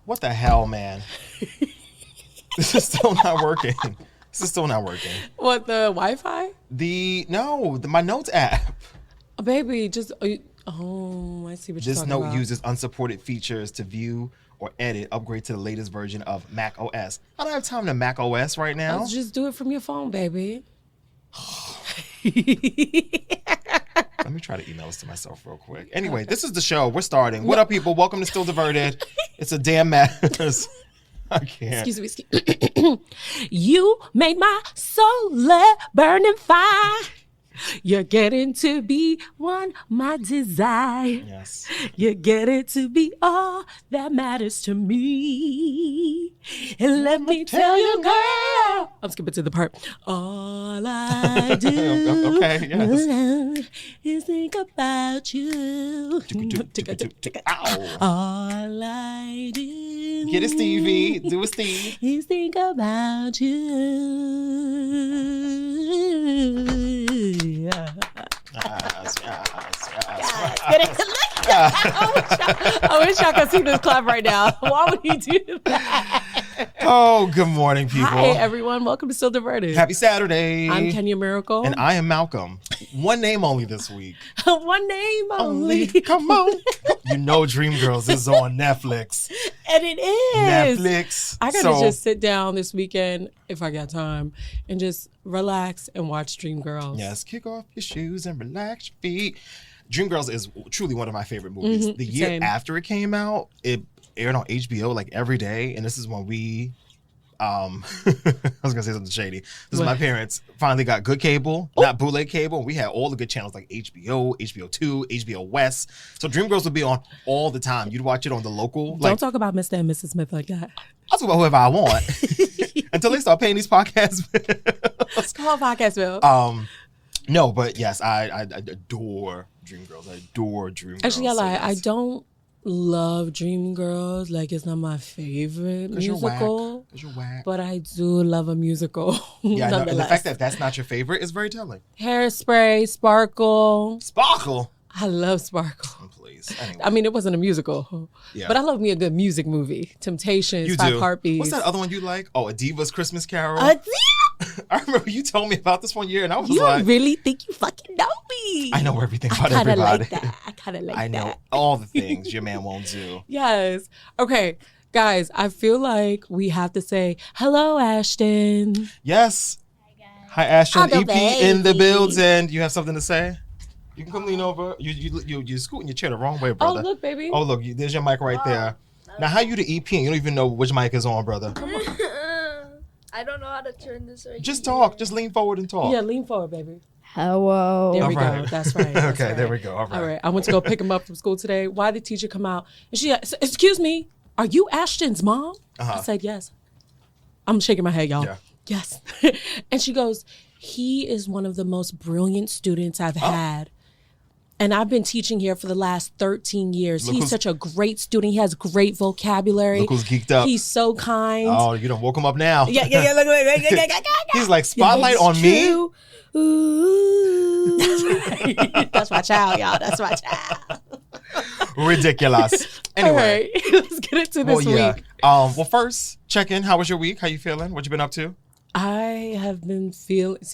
What the hell, man? This is still not working. What, the Wi-Fi? My notes app. Baby, just... I see what you're This talking note about. uses unsupported features to view or edit, upgrade to the latest version of Mac OS. I don't have time to Mac OS right now. Let's just do it from your phone, baby. Let me try to email this to myself real quick. Anyway, this is the show. We're starting. What up, people? Welcome to Still Diverted. It's a damn mess. I can't. Excuse me. You made my soul burning fire. You're getting to be my desire. Yes. You're getting to be all that matters to me. And let me tell you, girl. I'm skipping to the part. All I do Okay, yes. is think about you. Ow. All I do. Get it, Stevie. Do it, Steve. Is think about you. Yes. I wish y'all could see this clap right now. Why would he do that? Oh, good morning, people. Hi, everyone. Welcome to Still Diverted. Happy Saturday. I'm Kenya Miracle. And I am Malcolm. One name only this week. One name only. Come on. You know Dreamgirls is on Netflix. And it is. Netflix. I gotta just sit down this weekend, if I got time, and just relax and watch Dreamgirls. Yes, kick off your shoes and relax your feet. Dreamgirls is truly one of my favorite movies. The year after it came out, it aired on HBO like every day, and this is when we I was gonna say something shady. This is my parents finally got good cable, not bootleg cable. We had all the good channels like HBO, HBO2, HBO West. So Dreamgirls would be on all the time. You'd watch it on the local. Don't talk about Mr. and Mrs. Smith like that. I'll talk about whoever I want until they start paying these podcasts bills. Call podcast bill. No, but yes, I adore Dreamgirls. I adore Dreamgirls. Actually, I don't love Dreamgirls. Like, it's not my favorite musical. Because you're whack. But I do love a musical. Yeah, I know. And the fact that that's not your favorite is very telling. Hairspray, Sparkle. Sparkle? I love Sparkle. Oh, please. Anyway. I mean, it wasn't a musical. Yeah. But I love me a good music movie. Temptations, 5 Heartbeats. What's that other one you like? Oh, A Diva's Christmas Carol? I remember you told me about this one year, and I was like... You really think you fucking know me? I know everything about everybody. I kind of like that. I know all the things your man won't do. Yes. Okay, guys, I feel like we have to say, hello, Ashton. Yes. Hi, Ashton. Other EP baby. in the building. You have something to say? You can come lean over. You're scooting your chair the wrong way, brother. Oh, look, baby. Oh, look. There's your mic right there. Now, how you the EP and you don't even know which mic is on, brother? Come on. I don't know how to turn this right. Just talk. Just lean forward and talk. Yeah, lean forward, baby. Hello. There we go. That's right. That's Okay, right. there we go. All right. I went to go pick him up from school today. Why did the teacher come out? And she said, excuse me, are you Ashton's mom? I said, yes. I'm shaking my head, y'all. Yeah. Yes. And she goes, he is one of the most brilliant students I've had. And I've been teaching here for the last 13 years. He's such a great student. He has great vocabulary. Look who's geeked up. He's so kind. Oh, you done woke him up now. Yeah. Look. He's like, spotlight on me? Ooh. That's my child, y'all. That's my child. Ridiculous. Anyway. All right, let's get into this week. Well, first, check in. How was your week? How you feeling? What you been up to? I have been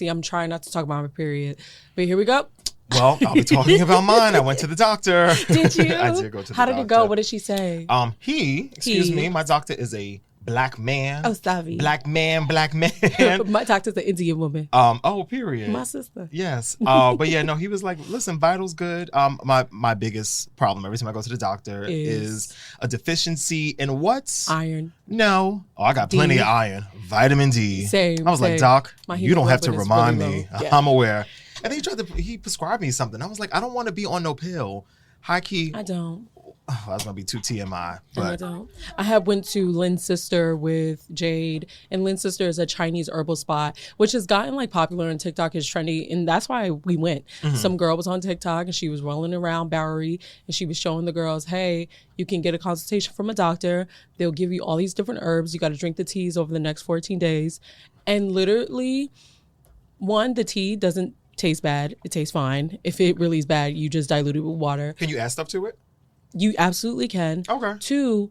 I'm trying not to talk about my period, but here we go. Well, I'll be talking about mine. I went to the doctor. Did you? I did go to the doctor. How did it go? What did she say? Excuse me, my doctor is a black man. Oh, Savi. Black man. My doctor's an Indian woman. Period. My sister. Yes. But yeah, no, he was like, listen, vital's good. My biggest problem every time I go to the doctor is a deficiency in what? Iron. No. Oh, I got plenty of iron. Vitamin D. Same. I was like, Doc, My you don't have to hemoglobin is remind really me. low. Yeah. I'm aware. And then he prescribed me something. I was like, I don't want to be on no pill. High key. I don't. Oh, that's gonna be too TMI. But I don't. I went to Lynn's sister with Jade, and Lynn's sister is a Chinese herbal spot, which has gotten like popular on TikTok, is trendy, and that's why we went. Some girl was on TikTok and she was rolling around Bowery, and she was showing the girls, hey, you can get a consultation from a doctor. They'll give you all these different herbs. You got to drink the teas over the next 14 days, and literally, the tea doesn't taste bad. It tastes fine. If it really is bad, you just dilute it with water. can you add stuff to it? You absolutely can. Okay. 2,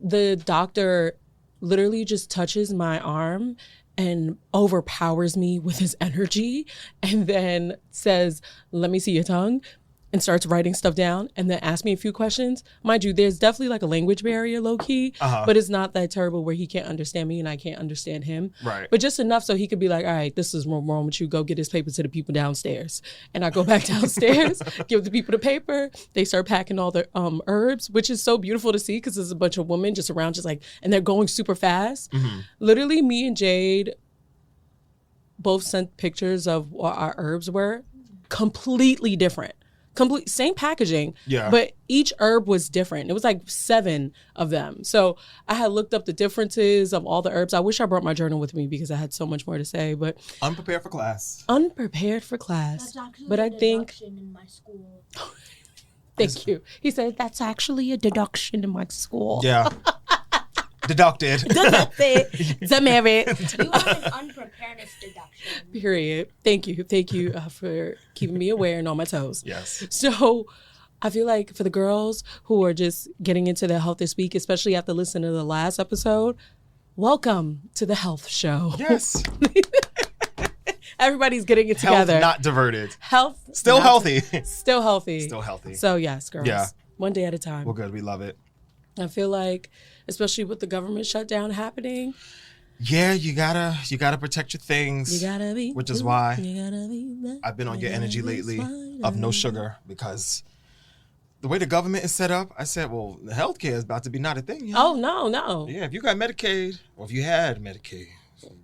the doctor literally just touches my arm and overpowers me with his energy and then says, let me see your tongue, and starts writing stuff down and then asks me a few questions. Mind you, there's definitely like a language barrier low key, but it's not that terrible where he can't understand me and I can't understand him. Right. But just enough so he could be like, all right, this is what's wrong with you. Go get his paper to the people downstairs. And I go back downstairs, give the people the paper. They start packing all the herbs, which is so beautiful to see because there's a bunch of women just around just like, and they're going super fast. Literally me and Jade both sent pictures of what our herbs were, completely different. Same packaging, but each herb was different. It was like 7 of them. So I had looked up the differences of all the herbs. I wish I brought my journal with me because I had so much more to say. But unprepared for class. That's actually but I think in my school. Thank you. He said that's actually a deduction in my school. Yeah. Deducted. Demerit. You have an unpreparedness deduction. Period. Thank you for keeping me aware and on my toes. Yes. So I feel like for the girls who are just getting into their health this week, especially after listening to the last episode, welcome to the health show. Yes. Everybody's getting it together. Health not diverted. Health still healthy. Still healthy. Still healthy. So yes, girls. Yeah. One day at a time. Well, good. We love it. I feel like, especially with the government shutdown happening. Yeah, you gotta protect your things. You gotta be. Which is why be I've been on your energy lately of no sugar, because the way the government is set up, I said, well, the healthcare is about to be not a thing. Oh, no. Yeah, if you got Medicaid, or if you had Medicaid.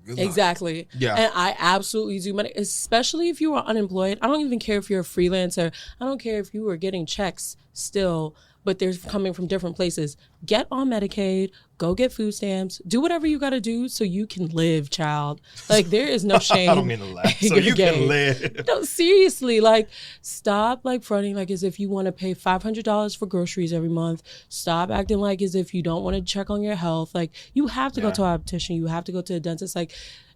Good luck. Exactly. Yeah. And I absolutely do, especially if you are unemployed. I don't even care if you're a freelancer. I don't care if you are getting checks still, but they're coming from different places. Get on Medicaid, go get food stamps, do whatever you got to do so you can live, child. Like, there is no shame. I don't mean to laugh. So you can live. No, seriously, like, stop like fronting like as if you want to pay $500 for groceries every month. Stop acting like as if you don't want to check on your health. Like, you have to go to a optician. You have to go to a dentist. Like,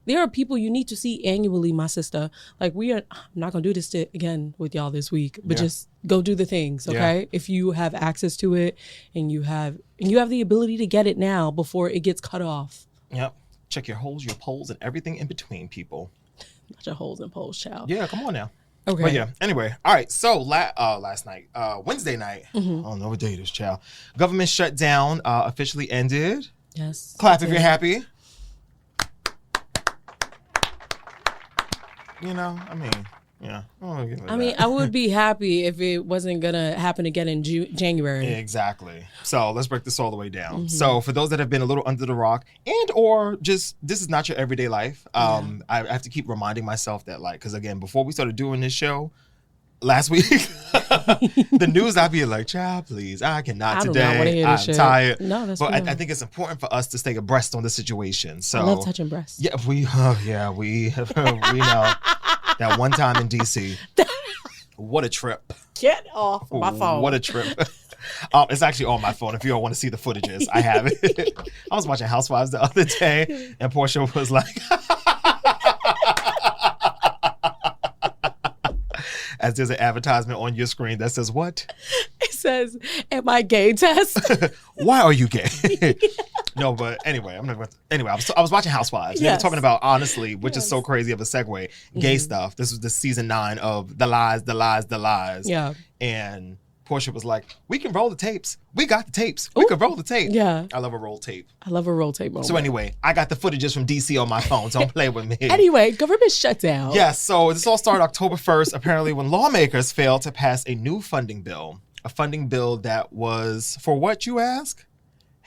there are people you need to see annually, my sister. Like, I'm not going to do this again with y'all this week, but just go do the things, okay? If you have access to it and you have the ability to get it now before it gets cut off. Yep. Check your holes, your poles, and everything in between, people. Not your holes and poles, child. Yeah, come on now. Okay. But yeah, anyway. All right, so last night, Wednesday night, I don't know what day it is, child. Government shutdown officially ended. Yes. Clap if you're happy. You know, I mean, yeah. I would be happy if it wasn't going to happen again in January. Exactly. So let's break this all the way down. So for those that have been a little under the rock and or just this is not your everyday life, I have to keep reminding myself that, like, because again, before we started doing this show last week, the news, I'd be like, child, please, I cannot today. I do not want to hear this shit. Tired. No, that's But fine. I think it's important for us to stay abreast on the situation. So I love touching breasts. Yeah, we know that one time in DC. What a trip. Get off my phone. What a trip. It's actually on my phone. If you don't want to see the footages, I have it. I was watching Housewives the other day, and Portia was like, as there's an advertisement on your screen that says what? It says, am I gay test? Why are you gay? No, but anyway, I was watching Housewives. They were talking about, honestly, which is so crazy of a segue, gay stuff. This was the season 9 of The Lies. Yeah. And Portia was like, we can roll the tapes. We got the tapes. We can roll the tape. Yeah. I love a roll tape. I love a roll tape moment. So anyway, I got the footages from DC on my phone. Don't play with me. Anyway, government shutdown. Yes, so this all started October 1st, apparently, when lawmakers failed to pass a new funding bill. A funding bill that was, for what, you ask?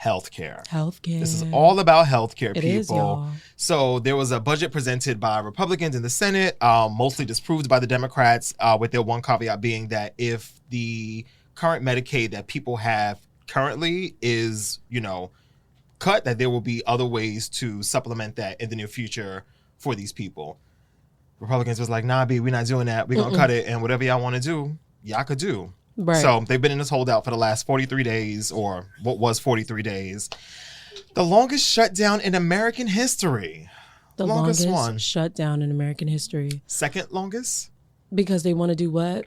Healthcare. Healthcare. This is all about healthcare, people. It is, y'all. So there was a budget presented by Republicans in the Senate, mostly disproved by the Democrats, with their one caveat being that if the current Medicaid that people have currently is, cut, that there will be other ways to supplement that in the near future for these people. Republicans was like, nah, B, we're not doing that. We're going to cut it, and whatever y'all want to do, y'all could do. Right. So they've been in this holdout for the last 43 days, or what was 43 days. The longest shutdown in American history. The longest one. Shutdown in American history. Second longest? Because they want to do what?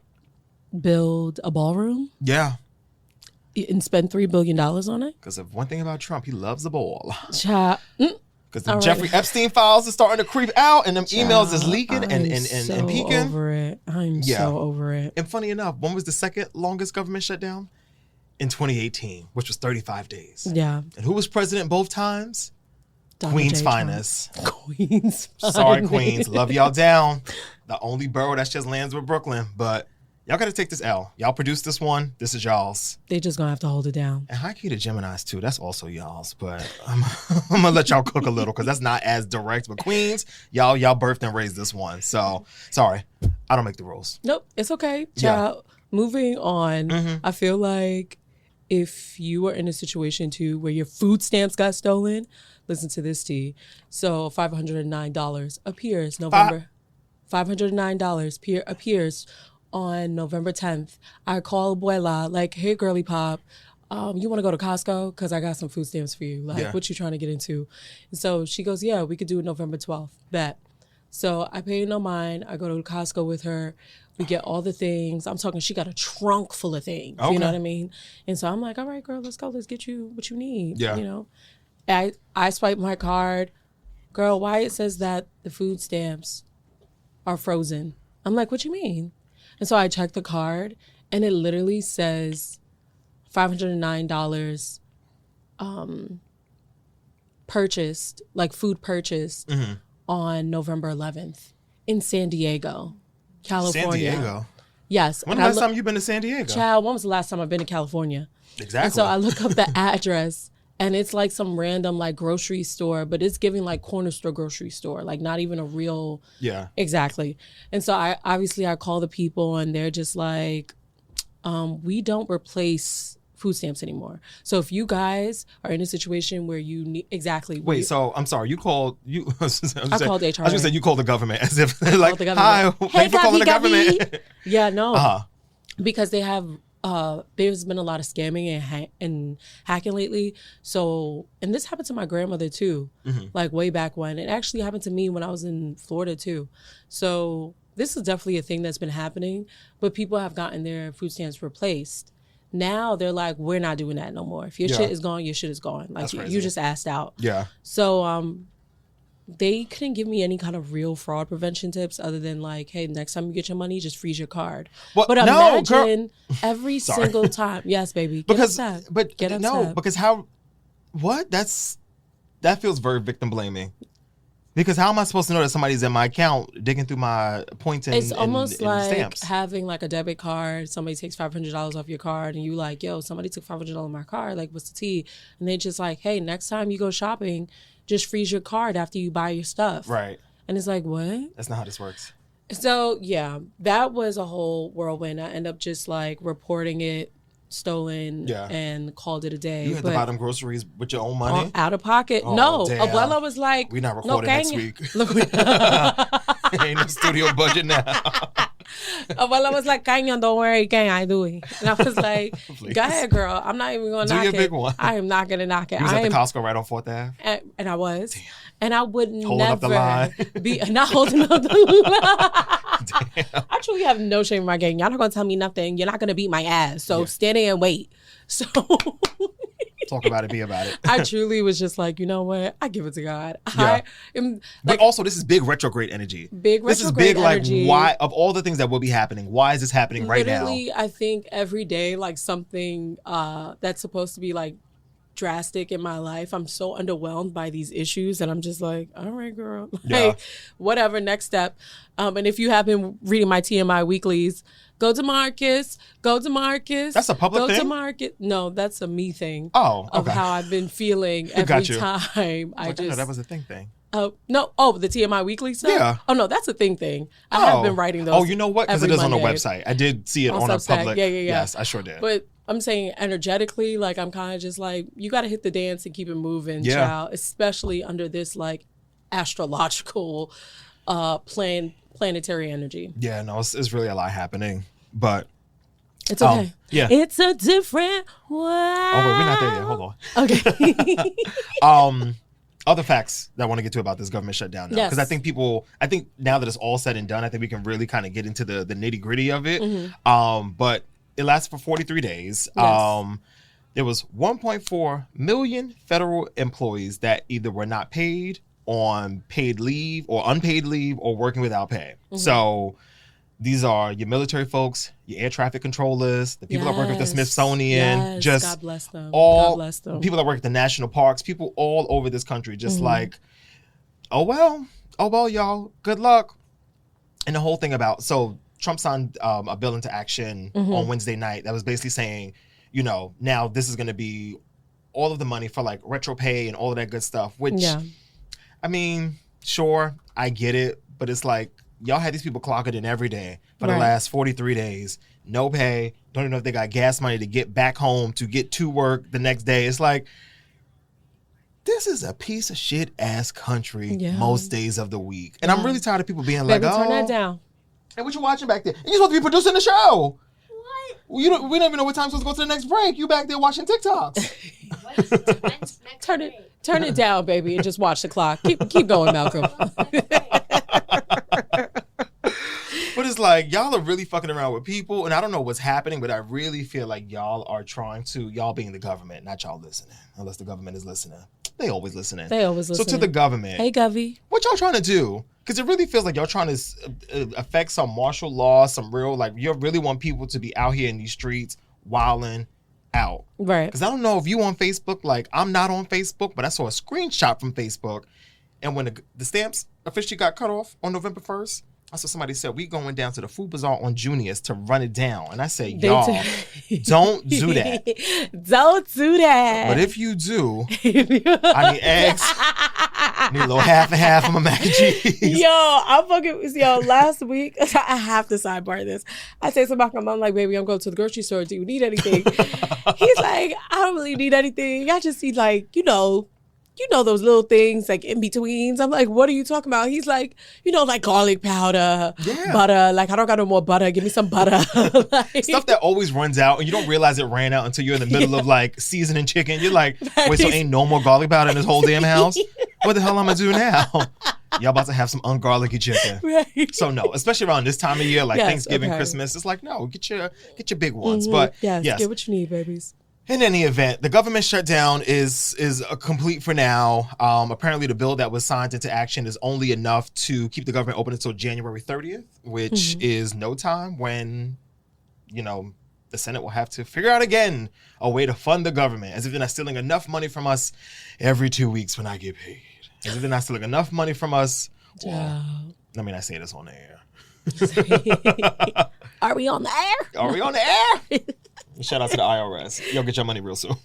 Build a ballroom? Yeah. And spend $3 billion on it? Because of one thing about Trump, he loves the ball. Child. Because the Jeffrey Epstein files are starting to creep out, and them emails is leaking and peeking. Over it. I'm so over it. And funny enough, when was the second longest government shutdown? In 2018, which was 35 days. Yeah. And who was president both times? Donald Queen's J. finest. Queen's Sorry, finest. Queens. Love y'all down. The only borough that's just lands with Brooklyn. But y'all got to take this L. Y'all produced this one. This is y'all's. They just going to have to hold it down. And high key to Geminis, too. That's also y'all's. But I'm going to let y'all cook a little because that's not as direct. But Queens, y'all birthed and raised this one. So, sorry. I don't make the rules. Nope. It's okay. Child. Yeah. Moving on. I feel like if you are in a situation, too, where your food stamps got stolen, listen to this, T. So, $509 appears November. $509 appears on November 10th. I call Abuela, like, hey, girly pop, you want to go to Costco? Because I got some food stamps for you. Like, what you trying to get into? And so she goes, yeah, we could do it November 12th. Bet. So I pay no mind. I go to Costco with her. We get all the things. I'm talking, she got a trunk full of things. Okay. You know what I mean? And so I'm like, all right, girl, let's go. Let's get you what you need. Yeah. You know? I swipe my card. Girl, why it says that the food stamps are frozen? I'm like, what you mean? And so I check the card, and it literally says $509 purchased, like food purchased on November 11th in San Diego, California. San Diego? Yes. When was the last time you've been to San Diego? Child, when was the last time I've been to California? Exactly. And so I look up the address, and it's like some random like grocery store, but it's giving like corner store grocery store, like not even a real. Yeah. Exactly. And so I call the people, and they're just like, we don't replace food stamps anymore. So if you guys are in a situation where you need Wait, so I'm sorry, you called I called HR. I was gonna say you called the government as if like, hi, thanks for calling the government. Yeah, no. Because they have there's been a lot of scamming and hacking lately. So, and this happened to my grandmother too, like way back when. It actually happened to me when I was in Florida too. So this is definitely a thing that's been happening, but people have gotten their food stamps replaced. Now they're like, we're not doing that no more. If your shit is gone, your shit is gone. Like you just asked out. Yeah. So they couldn't give me any kind of real fraud prevention tips other than like, hey, next time you get your money, just freeze your card. Well, but imagine every single time. Yes, baby. Get upset. Because that feels very victim blaming. Because how am I supposed to know that somebody's in my account digging through my points and It's almost like stamps? Having like a debit card. Somebody takes $500 off your card, and you like, yo, somebody took $500 off my card. Like, what's the tea? And they just like, hey, next time you go shopping, just freeze your card after you buy your stuff. Right. And it's like, what? That's not how this works. So yeah, that was a whole whirlwind. I end up just like reporting it stolen and called it a day. You had to buy them groceries with your own money? Out of pocket. Oh, no. Damn. Abuela was like, we're not recording next week. Ain't no studio budget now. Abuela was like, Kanya, don't worry, gang, I do it. And I was like, go ahead, girl. I'm not even going to knock it. Do your big one. I am not going to knock it. You was at the Costco right on 4th Ave? And I was. Damn. And I would holding never up the line. Be not holding up the line. Damn. I truly have no shame in my game. Y'all not gonna tell me nothing. You're not gonna beat my ass. So stand there and wait. So talk about it, be about it. I truly was just like, you know what? I give it to God. Yeah. But also, this is big retrograde energy. This is big energy. Like, why of all the things that will be happening, why is this happening right now? Literally, I think every day, like something that's supposed to be like drastic in my life, I'm so underwhelmed by these issues that I'm just like, all right, girl, like whatever, next step. And if you have been reading my TMI weeklies, go to Marcus. That's a public thing? Go to Marcus. No, that's a me thing. Oh, okay. Of how I've been feeling every time. I know that was a thing. No. Oh, the TMI weekly stuff? Yeah. Oh, no, that's a thing. I have been writing those. Oh, you know what? Because it is on the website. I did see it on a public. Yeah. Yes, I sure did. But I'm saying energetically, like I'm kind of just like, you got to hit the dance and keep it moving, child, especially under this like astrological planetary energy. Yeah, no, it's really a lot happening, but it's okay. It's a different world. Oh, wait, we're not there yet. Hold on. Okay. Other facts that I want to get to about this government shutdown now, because I think now that it's all said and done, I think we can really kind of get into the nitty gritty of it. But it lasted for 43 days. Yes. there was 1.4 million federal employees that either were not paid on paid leave or unpaid leave or working without pay. Mm-hmm. So these are your military folks, your air traffic controllers, the people that work at the Smithsonian, just God bless them. all God bless them. People that work at the national parks, people all over this country, just like, oh well, y'all, good luck. And the whole thing about, so Trump signed a bill into action on Wednesday night that was basically saying, you know, now this is going to be all of the money for like retro pay and all of that good stuff, which, I mean, sure, I get it, but it's like, y'all had these people clocking in every day for the last 43 days, no pay, don't even know if they got gas money to get back home, to get to work the next day. It's like, this is a piece of shit ass country most days of the week. And I'm really tired of people being like, oh. Turn that down. Hey, what you watching back there? You're supposed to be producing the show. What? We don't even know what time we're supposed to go to the next break. You back there watching TikToks. Turn it down, baby, and just watch the clock. Keep going, Malcolm. But it's like, y'all are really fucking around with people, and I don't know what's happening, but I really feel like y'all are trying to, y'all being the government, not y'all listening, unless the government is listening. They always listening. So to the government. Hey, Govy. What y'all trying to do? Because it really feels like y'all trying to affect some martial law, some real, like, you really want people to be out here in these streets wilding out. Right. Because I don't know if you on Facebook, like, I'm not on Facebook, but I saw a screenshot from Facebook, and when the stamps officially got cut off on November 1st, I saw somebody said, we going down to the food bazaar on Junius to run it down. And I say, y'all, don't do that. Don't do that. But if you do, I need eggs. I need a little half and half of my mac and cheese. Last week, I have to sidebar this. I say to my mom, I'm like, baby, I'm going to the grocery store. Do you need anything? He's like, I don't really need anything. I just need, like, you know those little things like in betweens. I'm like, what are you talking about? He's like, like garlic powder, butter. Like, I don't got no more butter. Give me some butter. Like, stuff that always runs out and you don't realize it ran out until you're in the middle of like seasoning chicken. You're like, wait, so ain't no more garlic powder in this whole damn house? What the hell am I do now? Y'all about to have some ungarlicky chicken. Right. So no, especially around this time of year, like Thanksgiving, Christmas, it's like, no, get your big ones. But yes, get what you need, babies. In any event, the government shutdown is complete for now. Apparently, the bill that was signed into action is only enough to keep the government open until January 30th, which is no time when, the Senate will have to figure out again a way to fund the government, as if they're not stealing enough money from us every 2 weeks when I get paid. As if they're not stealing enough money from us. Well, let me not say this on the air. Are we on the air? Are we on the air? Shout out to the IRS. Y'all get your money real soon.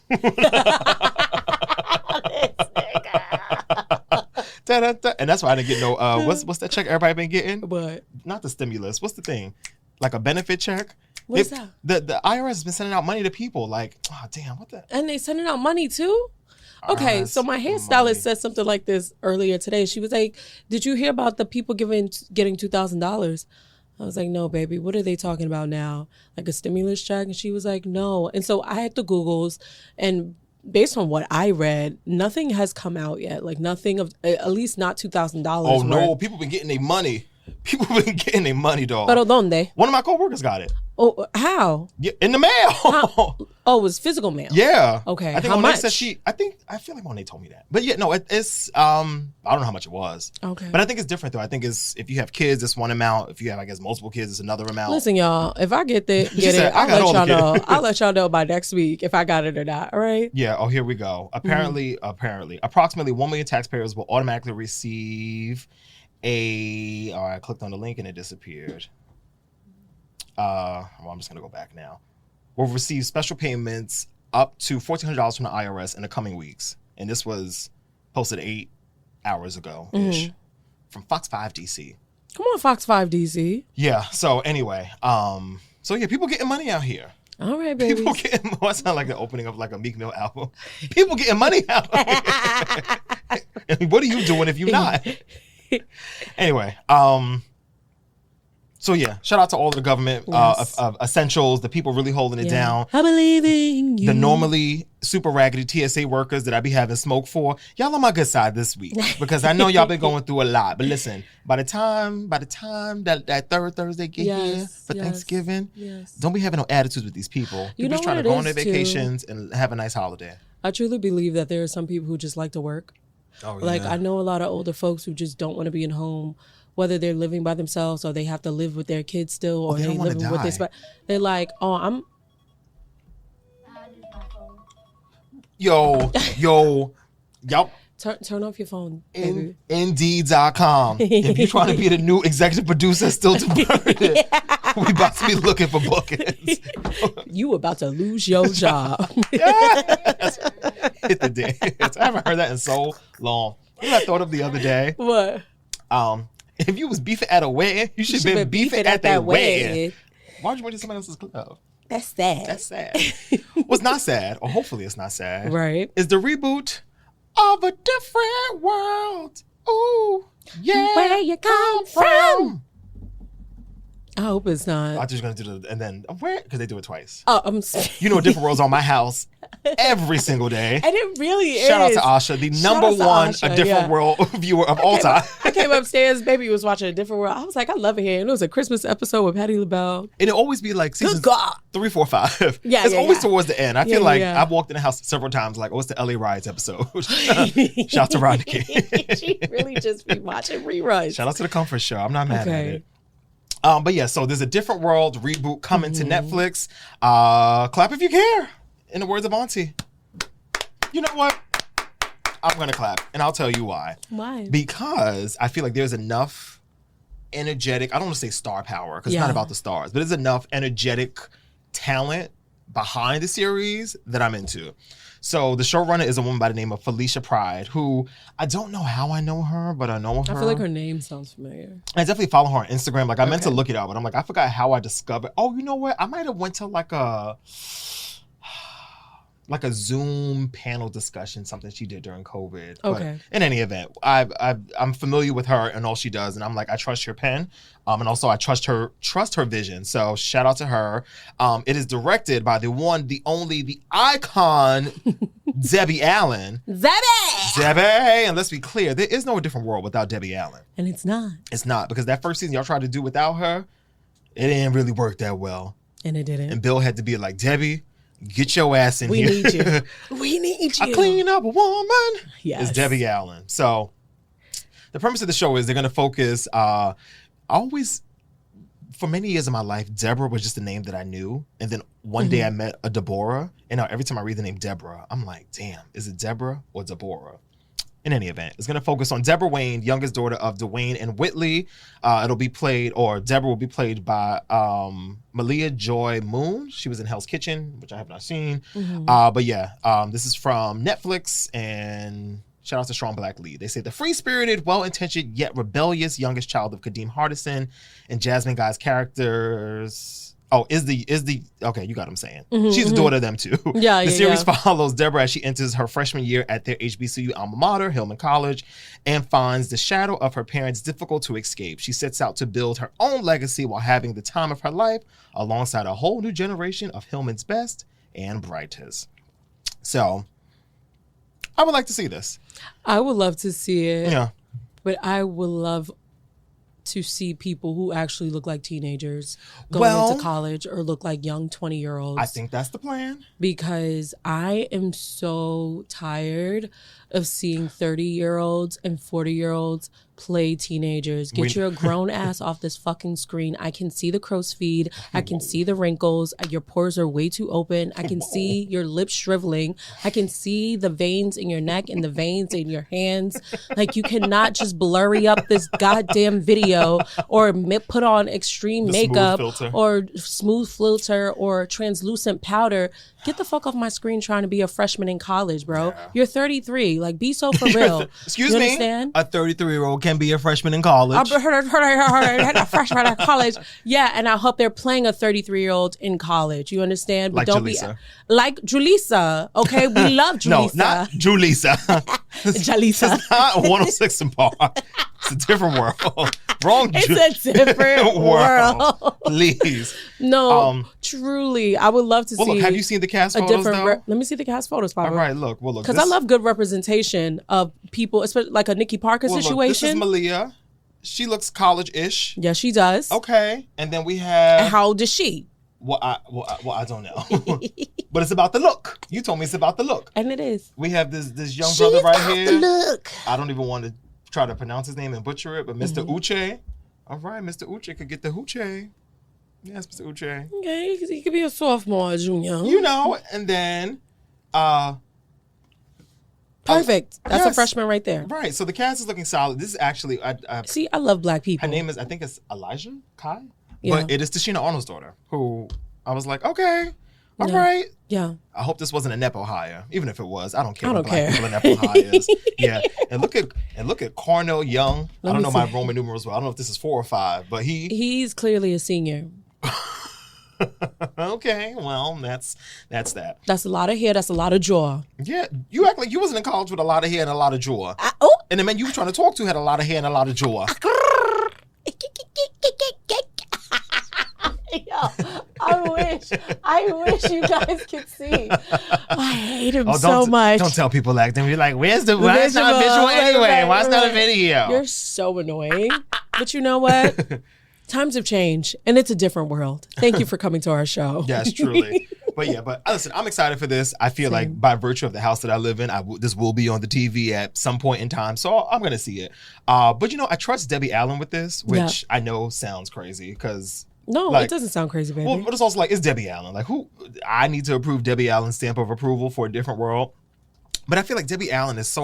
And that's why I didn't get no, what's that check everybody been getting? What? Not the stimulus. What's the thing? Like a benefit check? What's that? The IRS has been sending out money to people. Like, oh, damn, what the? And they sending out money too? Okay, so my hairstylist said something like this earlier today. She was like, did you hear about the people getting $2,000? I was like, no, baby, what are they talking about now? Like a stimulus check? And she was like, no. And so I had the Googles, and based on what I read, nothing has come out yet. Like nothing of, at least not $2,000. Oh, no, people been getting their money. People been getting their money, dog. Pero ¿dónde? One of my coworkers got it. Oh, how? Yeah, in the mail. Oh, it was physical mail. Yeah. Okay. I think how much? Said I feel like Monet told me that. But yeah, no, it's I don't know how much it was. Okay. But I think it's different though. I think it's, if you have kids, it's one amount. If you have, I guess, multiple kids, it's another amount. Listen, y'all, if I get it, I'll let y'all know. I'll let y'all know by next week if I got it or not. All right. Yeah. Oh, here we go. Apparently, approximately 1 million taxpayers will automatically receive I clicked on the link and it disappeared. Well, I'm just gonna go back now. Will receive special payments up to $1,400 from the IRS in the coming weeks, and this was posted 8 hours ago ish from Fox 5 DC. Come on, Fox 5 DC. Yeah. So anyway, so yeah, people getting money out here. All right, baby. People getting. Well, that sound like the opening of like a Meek Mill album. People getting money out here. And what are you doing if you're not? Anyway, So yeah, shout out to all of the government of essentials, the people really holding it down. I believe in you. The normally super raggedy TSA workers that I be having smoke for. Y'all on my good side this week because I know y'all been going through a lot. But listen, by the time that third Thursday get here for Thanksgiving, don't be having no attitudes with these people. You're just trying to go on their vacations and have a nice holiday. I truly believe that there are some people who just like to work. Oh, yeah. Like I know a lot of older folks who just don't want to be at home. Whether they're living by themselves or they have to live with their kids still, or they living with this, they're like, "Oh, I'm." Yo, yup. Turn off your phone, baby. Indeed.com. If you're trying to be the new executive producer, Still Diverted, we about to be looking for bookings. You about to lose your job. Yes. Hit the dance. I haven't heard that in so long. You know what I thought of the other day? What? If you was beefing at a wedding, you should have been beefing at that wedding. Why'd you went to somebody else's club? That's sad. That's sad. What's not sad, or hopefully it's not sad, right? Is the reboot of A Different World. Ooh, yeah. Where you come from? I hope it's not. I thought you were going to do the, and then, where? Because they do it twice. Oh, you know, A Different World's on my house every single day. And it really is. Shout out to Asha, the number one A Different World viewer of all time. I came upstairs, baby was watching A Different World. I was like, I love it here. And it was a Christmas episode with Patti LaBelle. And it always be like seasons 3, 4, 5. Yeah, it's always towards the end. I feel like I've walked in the house several times, like, oh, it's the LA Riots episode. Shout out to Rodney. She really just be watching reruns. Shout out to the Comfort Show. I'm not mad at it. But yeah, so there's A Different World reboot coming to Netflix. Clap if you care, in the words of Auntie. You know what? I'm going to clap, and I'll tell you why. Why? Because I feel like there's enough energetic, I don't want to say star power, because it's not about the stars, but there's enough energetic talent behind the series that I'm into. So the showrunner is a woman by the name of Felicia Pride, who I don't know how I know her, but I know her. I feel like her name sounds familiar. I definitely follow her on Instagram. Like I meant to look it up, but I'm like, I forgot how I discovered. Oh, you know what? I might have went to like a Zoom panel discussion, something she did during COVID. Okay. But in any event, I'm familiar with her and all she does, and I'm like, I trust your pen, and also I trust her vision. So shout out to her. It is directed by the one, the only, the icon, Debbie Allen. Debbie! And let's be clear, there is no different world without Debbie Allen. And it's not. It's not, because that first season y'all tried to do without her, it didn't really work that well. And it didn't. And Bill had to be like, Debbie, get your ass in we here. We need you. We need you. A clean up woman. Yes. Is Debbie Allen. So the premise of the show is they're going to focus, for many years of my life, Deborah was just a name that I knew. And then one day I met a Deborah. And now every time I read the name Deborah, I'm like, damn, is it Deborah or Deborah? In any event, it's going to focus on Deborah Wayne, youngest daughter of Dwayne and Whitley. Deborah will be played by Malia Joy Moon. She was in Hell's Kitchen, which I have not seen. But yeah, this is from Netflix, and shout out to Sean Black Lee. They say the free-spirited, well-intentioned, yet rebellious youngest child of Kadeem Hardison and Jasmine Guy's characters... Oh, okay, you got what I'm saying. She's the daughter of them too. The series follows Deborah as she enters her freshman year at their HBCU alma mater, Hillman College, and finds the shadow of her parents difficult to escape. She sets out to build her own legacy while having the time of her life alongside a whole new generation of Hillman's best and brightest. So, I would like to see this. I would love to see it. Yeah. But I would love to see people who actually look like teenagers going into college or look like young 20-year-olds. I think that's the plan. Because I am so tired of seeing 30-year-olds and 40-year-olds play teenagers. Get your grown ass off this fucking screen. I can see the crow's feet. I can see the wrinkles. Your pores are way too open. I can see your lips shriveling. I can see the veins in your neck and the veins in your hands. Like, you cannot just blurry up this goddamn video or put on extreme makeup or smooth filter or translucent powder. Get the fuck off my screen trying to be a freshman in college, bro. Yeah. You're 33. Like, be so for real. Excuse me? Understand? A 33-year-old can be a freshman in college. A freshman in college. Yeah, and I hope they're playing a 33-year-old in college. You understand? But like don't Julissa. Like Julissa. Okay, we love Julissa. No, not Julissa. Jalisa. It's not 106 in Park. It's a different world. Wrong. It's a different world. Please. No, truly. I would love to see. Look, have you seen the cast photos, though? Let me see the cast photos, Papa. All right, look. Well, look. Because I love good representation of people, especially like a Nikki Parker situation. Look, this is Malia. She looks college-ish. Yeah, she does. Okay. And then we have... And how old is she? Well, I don't know. But it's about the look. You told me it's about the look. And it is. We have this young brother right here. The look. I don't even want to try to pronounce his name and butcher it, but Mr. Uche. All right, Mr. Uche could get the hoochie. Yes, Mr. Uche. Okay, he could be a sophomore, junior. You know, and then... Perfect. That's yes. a freshman right there. Right. So the cast is looking solid. This is actually... See, I love black people. Her name is, I think it's Elijah Kai. Yeah. But it is Tashina Arnold's daughter, who I was like, okay, all right. Yeah. I hope this wasn't a Nepo hire. Even if it was, I don't care. I don't care. People are Nepo hires. Yeah. And look at Cornell Young. I don't know my Roman numerals well. I don't know if this is 4 or 5, but he's clearly a senior. Okay, well, that's that. That's a lot of hair. That's a lot of jaw. Yeah, you act like you wasn't in college with a lot of hair and a lot of jaw. And the man you were trying to talk to had a lot of hair and a lot of jaw. Yo, I wish you guys could see. I hate him so much. Don't tell people like that. You're like, why it's not a visual anyway? Why it's not a video? You're so annoying. But you know what? Times have changed, and it's a different world. Thank you for coming to our show. Yes, truly. But listen, I'm excited for this. I feel like by virtue of the house that I live in, this will be on the TV at some point in time, so I'm going to see it. But, I trust Debbie Allen with this, which I know sounds crazy because... No, it doesn't sound crazy, baby. Well, but it's also like, it's Debbie Allen. Like, I need to approve Debbie Allen's stamp of approval for a different world. But I feel like Debbie Allen is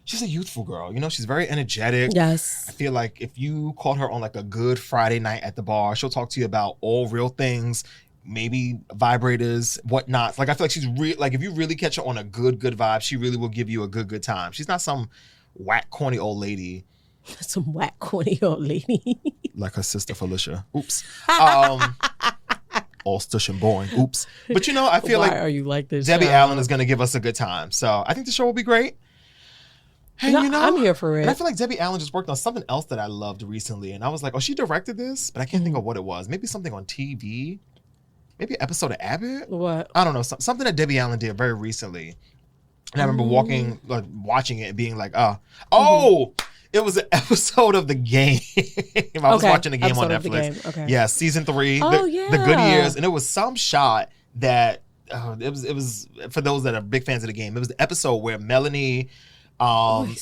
she's a youthful girl. She's very energetic. Yes. I feel like if you caught her on like a good Friday night at the bar, she'll talk to you about all real things, maybe vibrators, whatnot. Like, I feel like she's like, if you really catch her on a good vibe, she really will give you a good time. She's not some whack, corny old lady. Some whack, corny old lady. Like her sister Felicia. Oops. All stush and boring. Oops. But I feel Why are you like this? Debbie Allen is going to give us a good time. So I think the show will be great. And I'm here for it. And I feel like Debbie Allen just worked on something else that I loved recently. And I was like, oh, she directed this? But I can't think of what it was. Maybe something on TV. Maybe an episode of Abbott? What? I don't know. Something that Debbie Allen did very recently. And I remember watching it and being like, it was an episode of The Game. I was watching The Game on Netflix. Okay. Yeah, season 3. The Good Years. And it was some shot that, it was for those that are big fans of The Game, it was the episode where Melanie...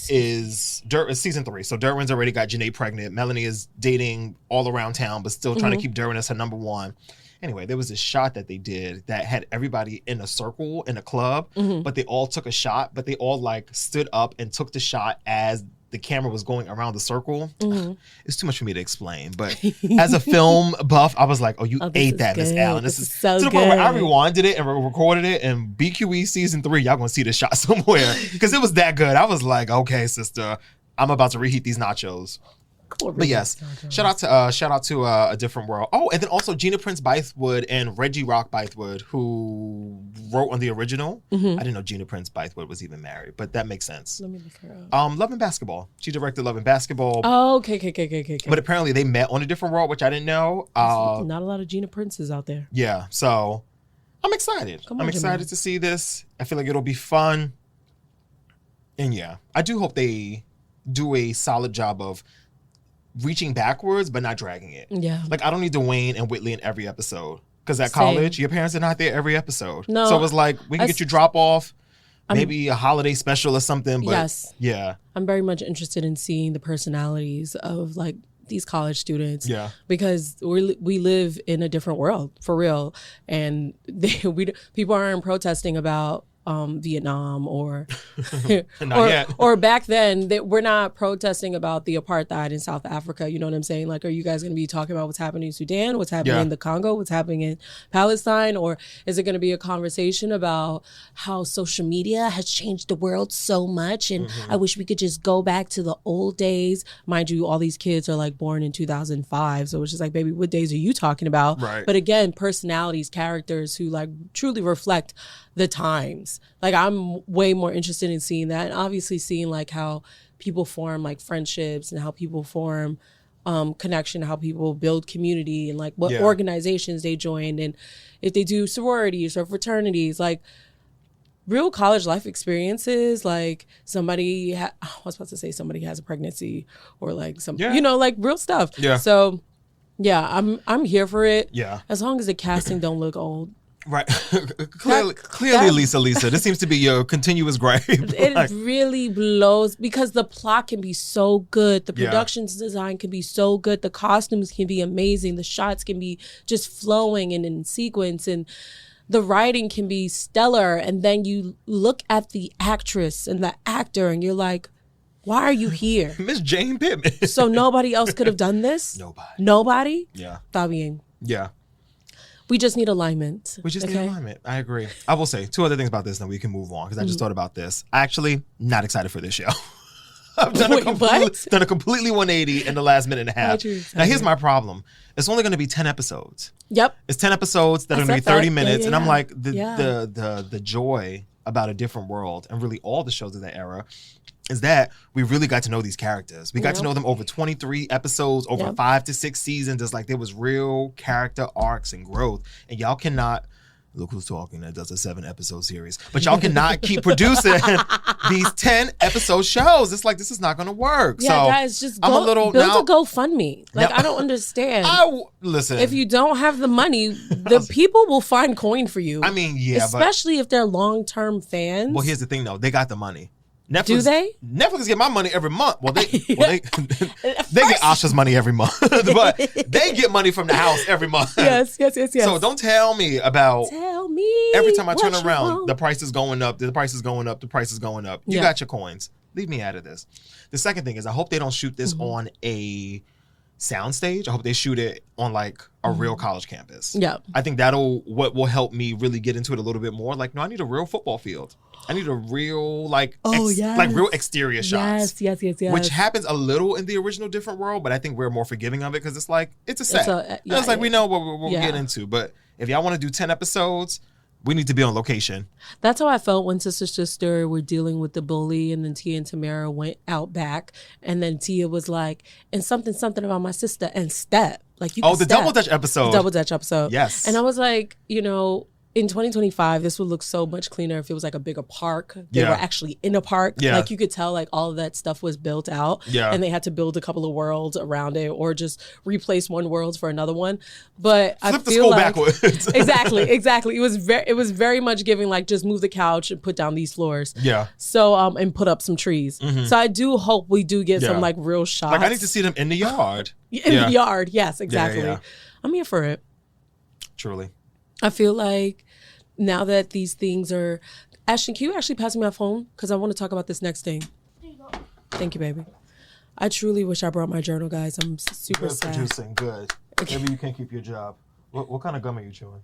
is season 3. So Derwin's already got Janae pregnant. Melanie is dating all around town, but still trying to keep Derwin as her number one. Anyway, there was this shot that they did that had everybody in a circle in a club, but they all took a shot, but they all like stood up and took the shot as the camera was going around the circle. It's too much for me to explain, but as a film buff, I was like, oh, you ate that, Miss Allen. This is so to the good. point where I rewinded it and recorded it, and BQE season 3, y'all gonna see the shot somewhere because it was that good. I was like, okay, sister, I'm about to reheat these nachos. But yes, shout out to a different world. Oh, and then also Gina Prince Bythewood and Reggie Rock Bythewood, who wrote on the original. I didn't know Gina Prince Bythewood was even married, but that makes sense. Let me look her up. Love and Basketball. She directed Love and Basketball. Oh, okay. But apparently they met on a different world, which I didn't know. Not a lot of Gina Princes out there. Yeah, so I'm excited. I'm excited to see this. I feel like it'll be fun. And yeah, I do hope they do a solid job of reaching backwards but not dragging it. Yeah. Like, I don't need Dwayne and Whitley in every episode because at college your parents are not there every episode. No, so it was like we can get you drop off, maybe a holiday special or something. But yes, yeah, I'm very much interested in seeing the personalities of like these college students. Yeah, because we live in a different world for real, and people aren't protesting about Vietnam or or back then we're not protesting about the apartheid in South Africa. You know what I'm saying? Like, are you guys going to be talking about what's happening in Sudan, what's happening in the Congo, what's happening in Palestine? Or is it going to be a conversation about how social media has changed the world so much? And I wish we could just go back to the old days. Mind you, all these kids are like born in 2005. So it's just like, baby, what days are you talking about? Right. But again, personalities, characters who like truly reflect the times. Like, I'm way more interested in seeing that, and obviously seeing like how people form like friendships and how people form connection, how people build community, and like what organizations they join, and if they do sororities or fraternities, like real college life experiences, like I was about to say somebody has a pregnancy, or like like real stuff. Yeah. So yeah, I'm here for it. Yeah. As long as the casting don't look old. Right. Clearly, Lisa. This seems to be your continuous gripe. It really blows, because the plot can be so good. The production's design can be so good. The costumes can be amazing. The shots can be just flowing and in sequence. And the writing can be stellar. And then you look at the actress and the actor and you're like, why are you here? Miss Jane Pittman. So nobody else could have done this? Nobody? Yeah. Está bien. Yeah. We just need alignment. Need alignment. I agree. I will say 2 other things about this, and then we can move on, because I just thought about this. Actually, not excited for this show. I've done a completely 180 in the last minute and a half. Now, here's my problem. It's only going to be 10 episodes. Yep. It's 10 episodes that are going to be 30 minutes. And I'm like, the joy about A Different World, and really all the shows of that era, is that we really got to know these characters. We got to know them over 23 episodes, over 5 to 6 seasons. It's like there was real character arcs and growth. And y'all cannot, look who's talking, that does a 7-episode series, but y'all cannot keep producing these 10-episode shows. It's like, this is not going to work. Yeah, so guys, just build a GoFundMe. Like, I don't understand. Listen. If you don't have the money, the people will find coin for you. I mean, yeah. Especially if they're long-term fans. Well, here's the thing, though. They got the money. Netflix, do they? Netflix get my money every month. Well, they get Asha's money every month, but they get money from the house every month. Yes. So don't tell me about. Tell me. Every time I turn around, the price is going up. The price is going up. The price is going up. You got your coins. Leave me out of this. The second thing is, I hope they don't shoot this on a soundstage. I hope they shoot it on like a real college campus. Yeah. I think what will help me really get into it a little bit more. Like, no, I need a real football field. I need a real real exterior shots. Yes. Which happens a little in the original Different World, but I think we're more forgiving of it, because it's like, it's a set. It's like we know what we'll get into. But if y'all want to do 10 episodes, we need to be on location. That's how I felt when Sister were dealing with the bully, and then Tia and Tamara went out back, and then Tia was like, and something about my sister, and step. Like, you the Double Dutch episode. Double Dutch episode. Yes. And I was like, in 2025, this would look so much cleaner if it was like a bigger park. They were actually in a park. Yeah. Like, you could tell like all of that stuff was built out. Yeah. And they had to build a couple of worlds around it, or just replace one world for another one. But Flip the skull backwards. Exactly. It was very much giving like, just move the couch and put down these floors. Yeah. So and put up some trees. Mm-hmm. So I do hope we do get some like real shots. Like, I need to see them in the yard. The yard. Yes, exactly. Yeah. I'm here for it. Truly. I feel like now that these things are... Ashton, can you actually pass me my phone? Because I want to talk about this next thing. There you go. Thank you, baby. I truly wish I brought my journal, guys. I'm super sad. Producing, good. Maybe you can't keep your job. What kind of gum are you chewing?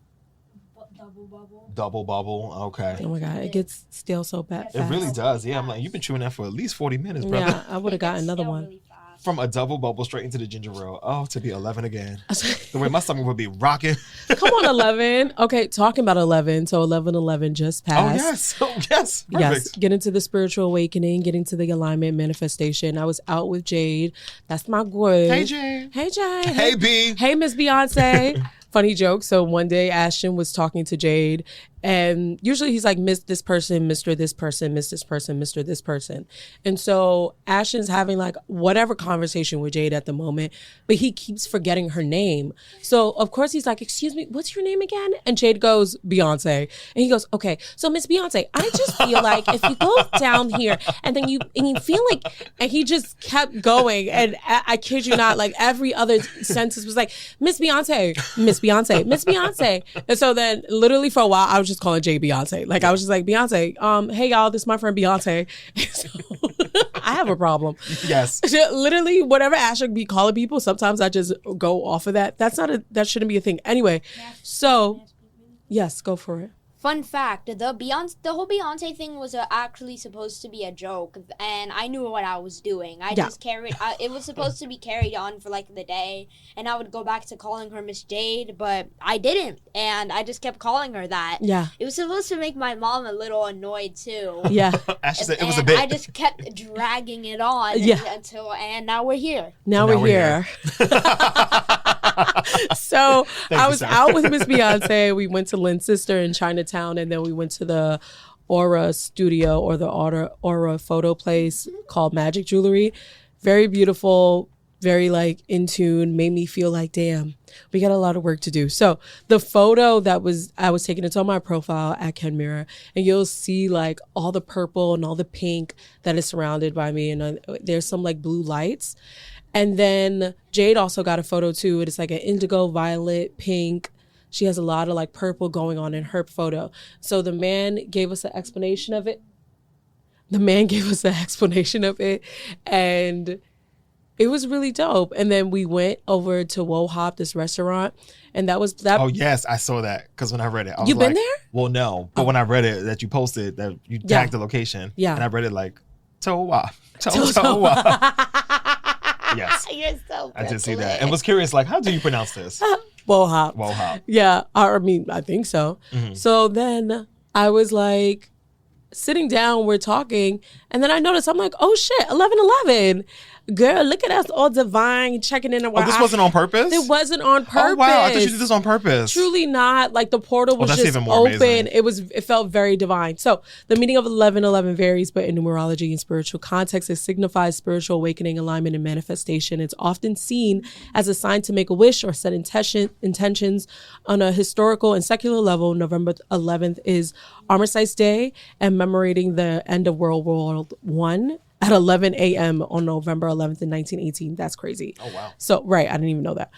Double bubble. Double bubble, okay. Oh my God, it gets stale so bad. It really does, yeah. I'm like, you've been chewing that for at least 40 minutes, brother. Yeah, I would have got another one. Really From a double bubble straight into the ginger ale. Oh, to be 11 again. The way my stomach would be rocking. Come on, 11. Okay, talking about 11. So 11/11 just passed. Oh, yes. Perfect. Yes. Get into the spiritual awakening, get into the alignment manifestation. I was out with Jade. That's my girl. Hey, Jade. Hey, Jade. Hey, B. Hey, Miss Beyonce. Funny joke. So one day Ashton was talking to Jade, and usually he's like, Miss this person, Mr. this person, Miss this person, Mr. this person. And so Ashton's having like whatever conversation with Jade at the moment, but he keeps forgetting her name. So of course he's like, excuse me, what's your name again? And Jade goes, Beyonce. And he goes, okay, so Miss Beyonce, I just feel like if you go down here and then you feel like, and he just kept going. And I kid you not, like every other sentence was like, Miss Beyonce, Miss Beyonce, Miss Beyonce. And so then literally for a while, I was just calling Jay Beyonce. Like I was just like, Beyonce, hey y'all, this is my friend Beyonce. So I have a problem. Yes. Literally whatever Ash should be calling people, sometimes I just go off of that. That shouldn't be a thing. Anyway, so yes, go for it. Fun fact, the whole Beyonce thing was actually supposed to be a joke, and I knew what I was doing. It was supposed to be carried on for like the day, and I would go back to calling her Miss Jade, but I didn't, and I just kept calling her that. Yeah. It was supposed to make my mom a little annoyed too. Yeah. Ashley said it was a bit. I just kept dragging it on and now we're here. Now we're here. So I was out with Miss Beyonce. We went to Lynn's sister in Chinatown, and then we went to the Aura studio or the Aura photo place called Magic Jewelry. Very beautiful, very like in tune, made me feel like, damn, we got a lot of work to do. So the photo I was taking, it's on my profile at Ken Mira, and you'll see like all the purple and all the pink that is surrounded by me. And there's some like blue lights. And then Jade also got a photo too. It's like an indigo, violet, pink. She has a lot of like purple going on in her photo. So the man gave us an explanation of it. And it was really dope. And then we went over to Wo Hop, this restaurant. And that was that. Oh, yes. I saw that. Because when I read it, I was You been there? Well, no. But when I read it, that you posted, that you tagged the location. Yeah. And I read it like, Towa. Yes. You're so I did see that. And was curious, like, how do you pronounce this? Wo Hop. Wo Hop. Yeah. I mean, I think so. Mm-hmm. So then I was like, sitting down, we're talking, and then I noticed, I'm like, oh shit, 11:11. Girl, look at us all divine checking in. This wasn't on purpose? It wasn't on purpose. Oh, wow. I thought you did this on purpose. Truly not. Like, the portal was just open. Amazing. It felt very divine. So the meaning of 11:11 varies, but in numerology and spiritual context, it signifies spiritual awakening, alignment, and manifestation. It's often seen as a sign to make a wish or set intentions. On a historical and secular level, November 11th is Armistice Day and commemorating the end of World War I at 11 a.m. on November 11th in 1918. That's crazy. Oh, wow. So, right. I didn't even know that.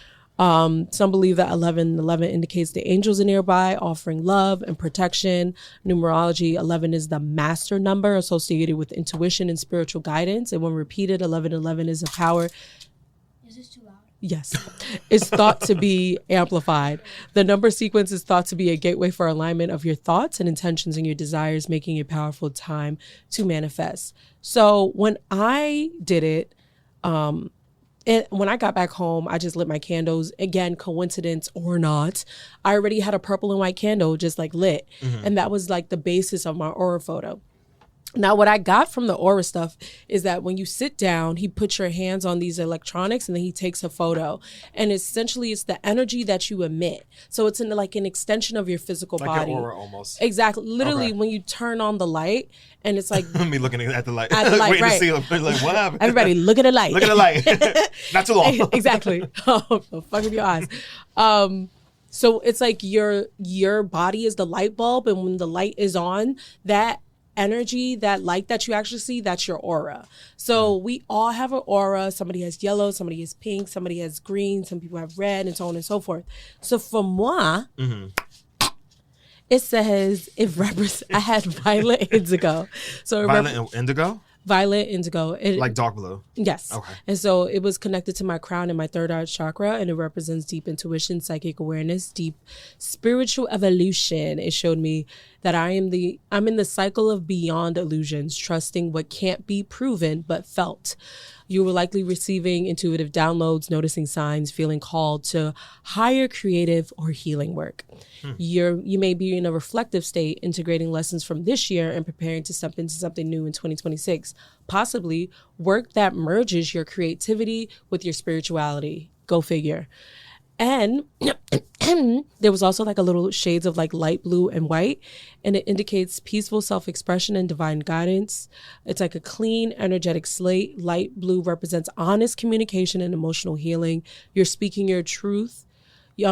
Some believe that 11:11 indicates the angels are nearby, offering love and protection. Numerology, 11 is the master number associated with intuition and spiritual guidance. And when repeated, 11:11 is a power. Is this too loud? Yes. It's thought to be amplified. The number sequence is thought to be a gateway for alignment of your thoughts and intentions and your desires, making it a powerful time to manifest. So when I did it, when I got back home, I just lit my candles. Again, coincidence or not, I already had a purple and white candle just like lit. Mm-hmm. And that was like the basis of my aura photo. Now, what I got from the aura stuff is that when you sit down, he puts your hands on these electronics and then he takes a photo. And essentially, it's the energy that you emit. So it's like an extension of your physical body. Like your aura almost. Exactly. Literally, when you turn on the light and it's like... Me looking at the light. Waiting to see like, what happened? Everybody, look at the light. Look at the light. Not too long. Exactly. Oh, fuck with your eyes. So it's like your body is the light bulb, and when the light is on, that energy, that light that you actually see, that's your aura. So we all have an aura. Somebody has yellow, somebody has pink, somebody has green, some people have red, and so on and so forth. So for moi, it says I had violet indigo. So violet and indigo? Violet indigo. Like dark blue? Yes. Okay. And so it was connected to my crown and my third eye chakra, and it represents deep intuition, psychic awareness, deep spiritual evolution. It showed me that I'm in the cycle of beyond illusions, trusting what can't be proven but felt. You were likely receiving intuitive downloads, noticing signs, feeling called to higher creative or healing work. You may be in a reflective state, integrating lessons from this year and preparing to step into something new in 2026. Possibly work that merges your creativity with your spirituality. Go figure. And there was also like a little shades of like light blue and white, and it indicates peaceful self-expression and divine guidance. It's like a clean, energetic slate. Light blue represents honest communication and emotional healing. You're speaking your truth,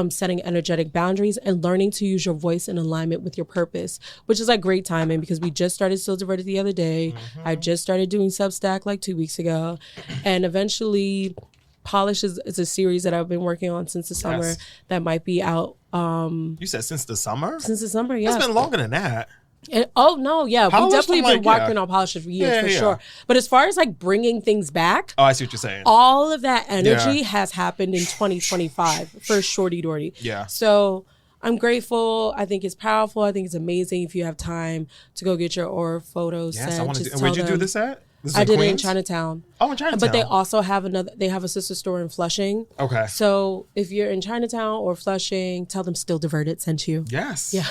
setting energetic boundaries, and learning to use your voice in alignment with your purpose, which is like great timing because we just started Still Diverted the other day. I just started doing Substack like 2 weeks ago, and eventually Polish is a series that I've been working on since the summer that might be out. You said since the summer? Since the summer, yeah. It's been longer than that. And, we definitely been working on Polish for years, for sure. But as far as like bringing things back, I see what you're saying. All of that energy has happened in 2025 for Shorty Doherty. Yeah. So I'm grateful. I think it's powerful. I think it's amazing. If you have time to go get your aura photos Yes, sent, I want to just do. Where'd you tell do them- this at? This is I in did it in Queens? Chinatown. Oh, in Chinatown. But they also have they have a sister store in Flushing. Okay. So if you're in Chinatown or Flushing, tell them Still Diverted sent you. Yes. Yeah.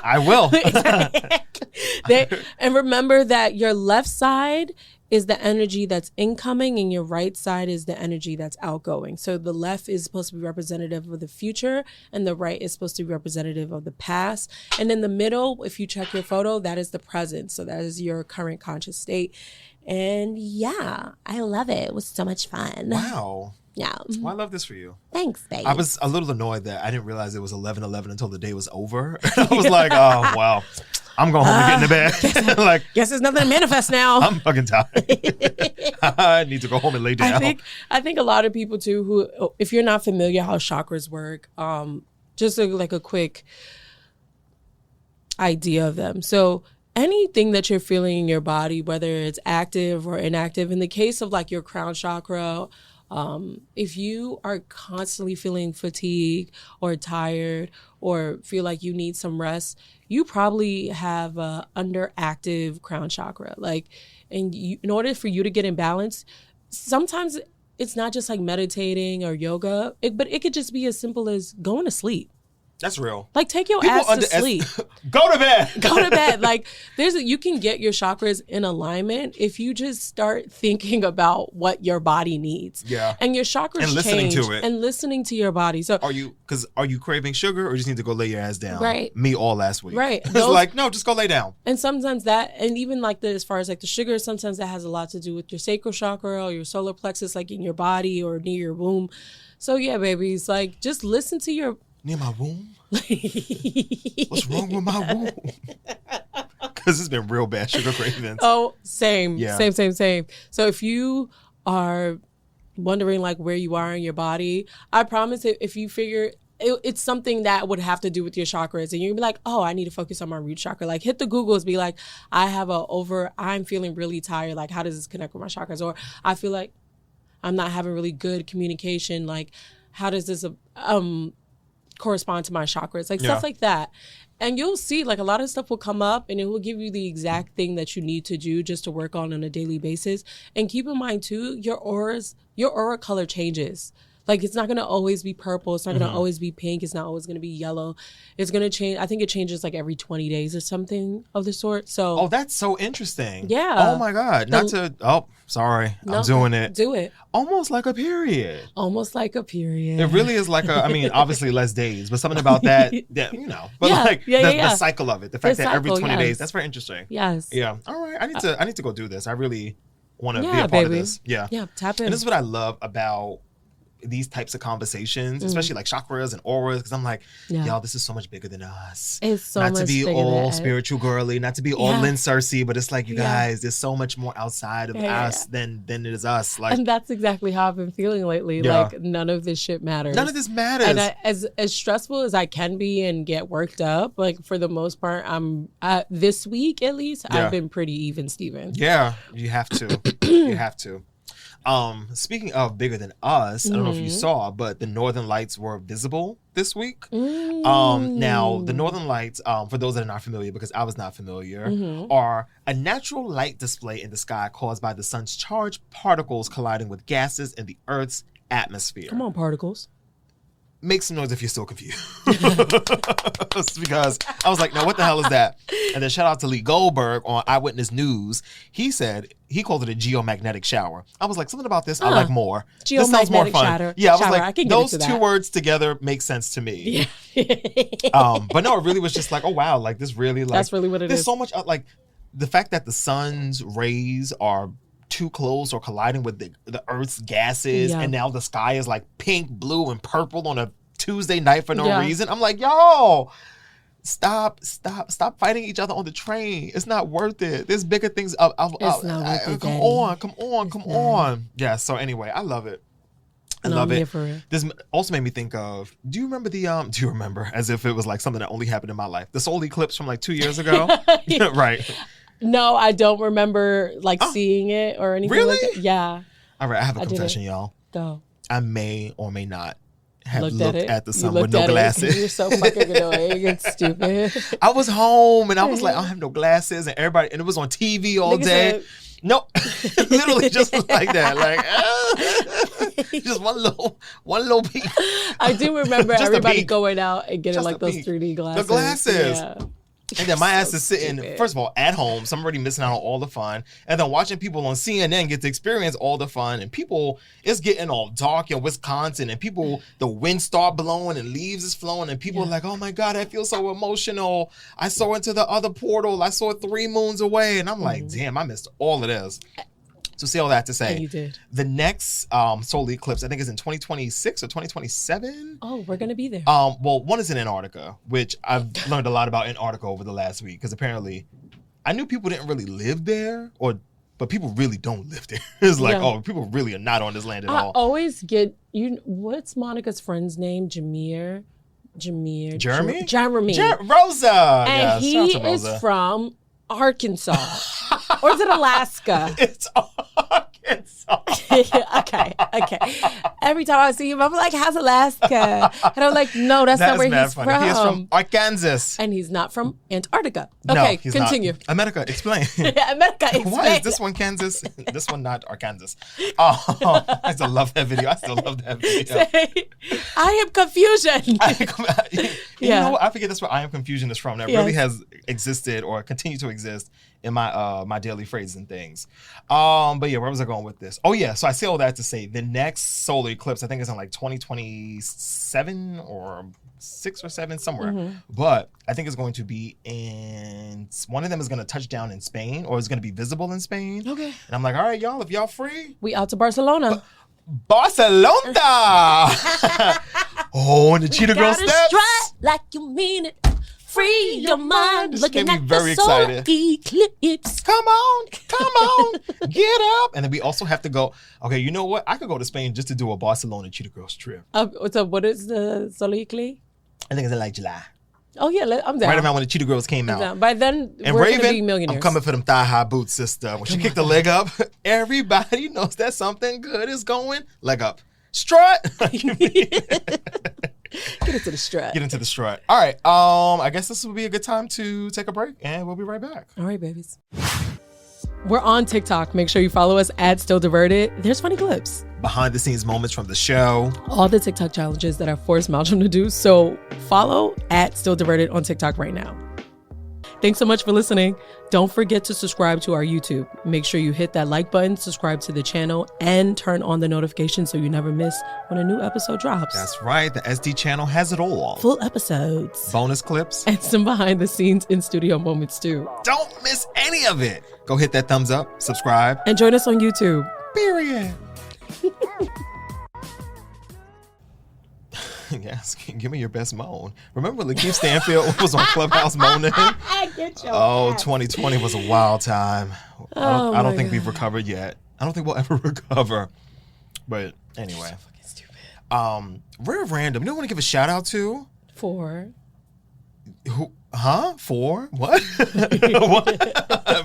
I will. And remember that your left side is the energy that's incoming and your right side is the energy that's outgoing. So the left is supposed to be representative of the future and the right is supposed to be representative of the past. And in the middle, if you check your photo, that is the present. So that is your current conscious state. And yeah, I love it. It was so much fun. Wow. Yeah. Well, I love this for you. Thanks, babe. I was a little annoyed that I didn't realize it was 11:11 until the day was over. I was like, oh, wow. I'm going home and get into bed. Like, guess there's nothing to manifest now. I'm fucking tired. I need to go home and lay down. I think a lot of people too who, if you're not familiar how chakras work, just like a quick idea of them. So anything that you're feeling in your body, whether it's active or inactive, in the case of like your crown chakra, if you are constantly feeling fatigued or tired or feel like you need some rest, you probably have a underactive crown chakra. Like, and in order for you to get in balance, sometimes it's not just like meditating or yoga, but it could just be as simple as going to sleep. That's real. Like, take your ass to sleep. Go to bed. Go to bed. Like, you can get your chakras in alignment if you just start thinking about what your body needs. Yeah. And your chakras And listening change to it. and listening to your body. So Are you craving sugar or just need to go lay your ass down? Right. Me all last week. Right. It's like, no, just go lay down. And sometimes that, and even like as far as like the sugar, sometimes that has a lot to do with your sacral chakra or your solar plexus, like in your body or near your womb. So yeah, babies, like just listen to your. Near my womb? What's wrong with my womb? Because it's been real bad sugar cravings. Oh, same. Yeah. Same. So if you are wondering like where you are in your body, I promise if you figure it's something that would have to do with your chakras and you'd be like, oh, I need to focus on my root chakra. Like hit the Googles, be like, I'm feeling really tired. Like how does this connect with my chakras? Or I feel like I'm not having really good communication. Like how does this correspond to my chakras, like stuff like that. And you'll see like a lot of stuff will come up and it will give you the exact thing that you need to do just to work on a daily basis. And keep in mind too, your aura color changes. Like it's not going to always be purple. It's not going to always be pink. It's not always going to be yellow. It's going to change. I think it changes like every 20 days or something of the sort. So. Oh, that's so interesting. Yeah. Oh my God. Sorry. I'm doing it. Do it. Almost like a period. Almost like a period. It really is like obviously less days, but something about that, but the cycle of it, the fact that every 20 days, that's very interesting. Yes. Yeah. All right. I need to go do this. I really want to be a part baby. of this. Yeah. Yeah. Tap in. And this is what I love about these types of conversations, especially like chakras and auras, because I'm like, y'all, this is so much bigger than us. It's so not much to be bigger all than spiritual girly, not to be all Lynn Cersei, but it's like, you guys, there's so much more outside of us than it is us. Like, and that's exactly how I've been feeling lately. Yeah. Like none of this shit matters. None of this matters. And as stressful as I can be and get worked up, like for the most part, I'm this week at least, I've been pretty even, Steven. Yeah, you have to. You have to. Speaking of bigger than us, I don't know if you saw, but the Northern Lights were visible this week. Now, the Northern Lights, for those that are not familiar, because I was not familiar, are a natural light display in the sky caused by the sun's charged particles colliding with gases in the Earth's atmosphere. Come on, particles. Make some noise if you're still confused. Because I was like, now what the hell is that? And then shout out to Lee Goldberg on Eyewitness News. He called it a geomagnetic shower. I was like, something about this I like more. This sounds more fun. Shower. Yeah, I was like, I can those get into two that. words together make sense to me. Yeah. But no, it really was just like, oh wow, like this really like that's really what it there's is. so much like the fact that the sun's rays are too close or colliding with the Earth's gases, and now the sky is like pink, blue, and purple on a Tuesday night for no reason. I'm like, yo, stop fighting each other on the train. It's not worth it. There's bigger things. Come on. Yeah. So anyway, I love it. I love it. This also made me think of. Do you remember Do you remember as if it was like something that only happened in my life? The solar eclipse from like 2 years ago. Right. No, I don't remember seeing it or anything. Really? Like that. Yeah. All right. I have a confession, y'all. Go. I may or may not have looked at the sun You with no glasses. You're so fucking annoying and stupid. I was home and I was like, I don't have no glasses, and it was on TV all day. No, literally just like that, like just one little peek. I do remember everybody going out and getting like those 3D glasses. The glasses. Yeah. And then my ass is sitting, first of all, at home, so I'm already missing out on all the fun. And then watching people on CNN get to experience all the fun. And people, it's getting all dark in Wisconsin. And people, the wind start blowing and leaves is flowing. And people are like, oh my God, I feel so emotional. I saw into the other portal. I saw 3 moons away. And I'm like, damn, I missed all of this. So say all that to say, and you did. The next solar eclipse, I think, is in 2026 or 2027. Oh, we're going to be there. Well, one is in Antarctica, which I've learned a lot about Antarctica over the last week, because apparently I knew people didn't really live there, but people really don't live there. It's like, oh, people really are not on this land at all. I always get, what's Monica's friend's name? Jeremy? Rosa. And he is from Arkansas. Or is it Alaska? It's Arkansas. Okay. Every time I see him, I'm like, how's Alaska? And I'm like, no, that's not where he's funny. from. He is from Arkansas. And he's not from Antarctica. Okay, no, continue. Not. America, explain. America, explain. Why is this one Kansas? This one not Arkansas? Oh, I still love that video. I am confusion. You know what? I forget that's where I am confusion is from. That really has existed or continued to exist in my daily phrases and things. But yeah, where was I going with this? Oh yeah, so I say all that to say the next solar eclipse, I think is in like 2027 or 6 or 7 somewhere. Mm-hmm. But I think it's going to be one of them is going to touch down in Spain, or is going to be visible in Spain. Okay. And I'm like, all right, y'all, if y'all free, we out to Barcelona. Barcelona. Oh, and the cheetah girl steps. Strut like you mean it. Free your mind, looking at the solar eclipse. Come on, get up. And then we also have to go, okay, you know what? I could go to Spain just to do a Barcelona Cheetah Girls trip. So what is the solar eclipse? I think it's in like July. Oh yeah, I'm down. Right around when the Cheetah Girls came out. By then, and we're Raven, gonna be millionaires. I'm coming for them thigh-high boots, sister. When she kicked the leg up, everybody knows that something good is going. Leg up. Strut. Get into the strut. All right. I guess this would be a good time to take a break, and we'll be right back. All right, babies. We're on TikTok. Make sure you follow us at Still Diverted. There's funny clips. Behind the scenes moments from the show. All the TikTok challenges that I forced Malcolm to do. So follow at Still Diverted on TikTok right now. Thanks so much for listening. Don't forget to subscribe to our YouTube. Make sure you hit that like button, subscribe to the channel, and turn on the notifications so you never miss when a new episode drops. That's right. The SD channel has it all. Full episodes. Bonus clips. And some behind the scenes in-studio moments too. Don't miss any of it. Go hit that thumbs up, subscribe. And join us on YouTube. Period. Yes, give me your best moan. Remember Lakeith Stanfield was on Clubhouse moaning? 2020 was a wild time. I don't think we've recovered yet. I don't think we'll ever recover. But anyway. Fucking stupid. Rare Random. You know what I want to give a shout out to? For? Who? Huh? For? What? What?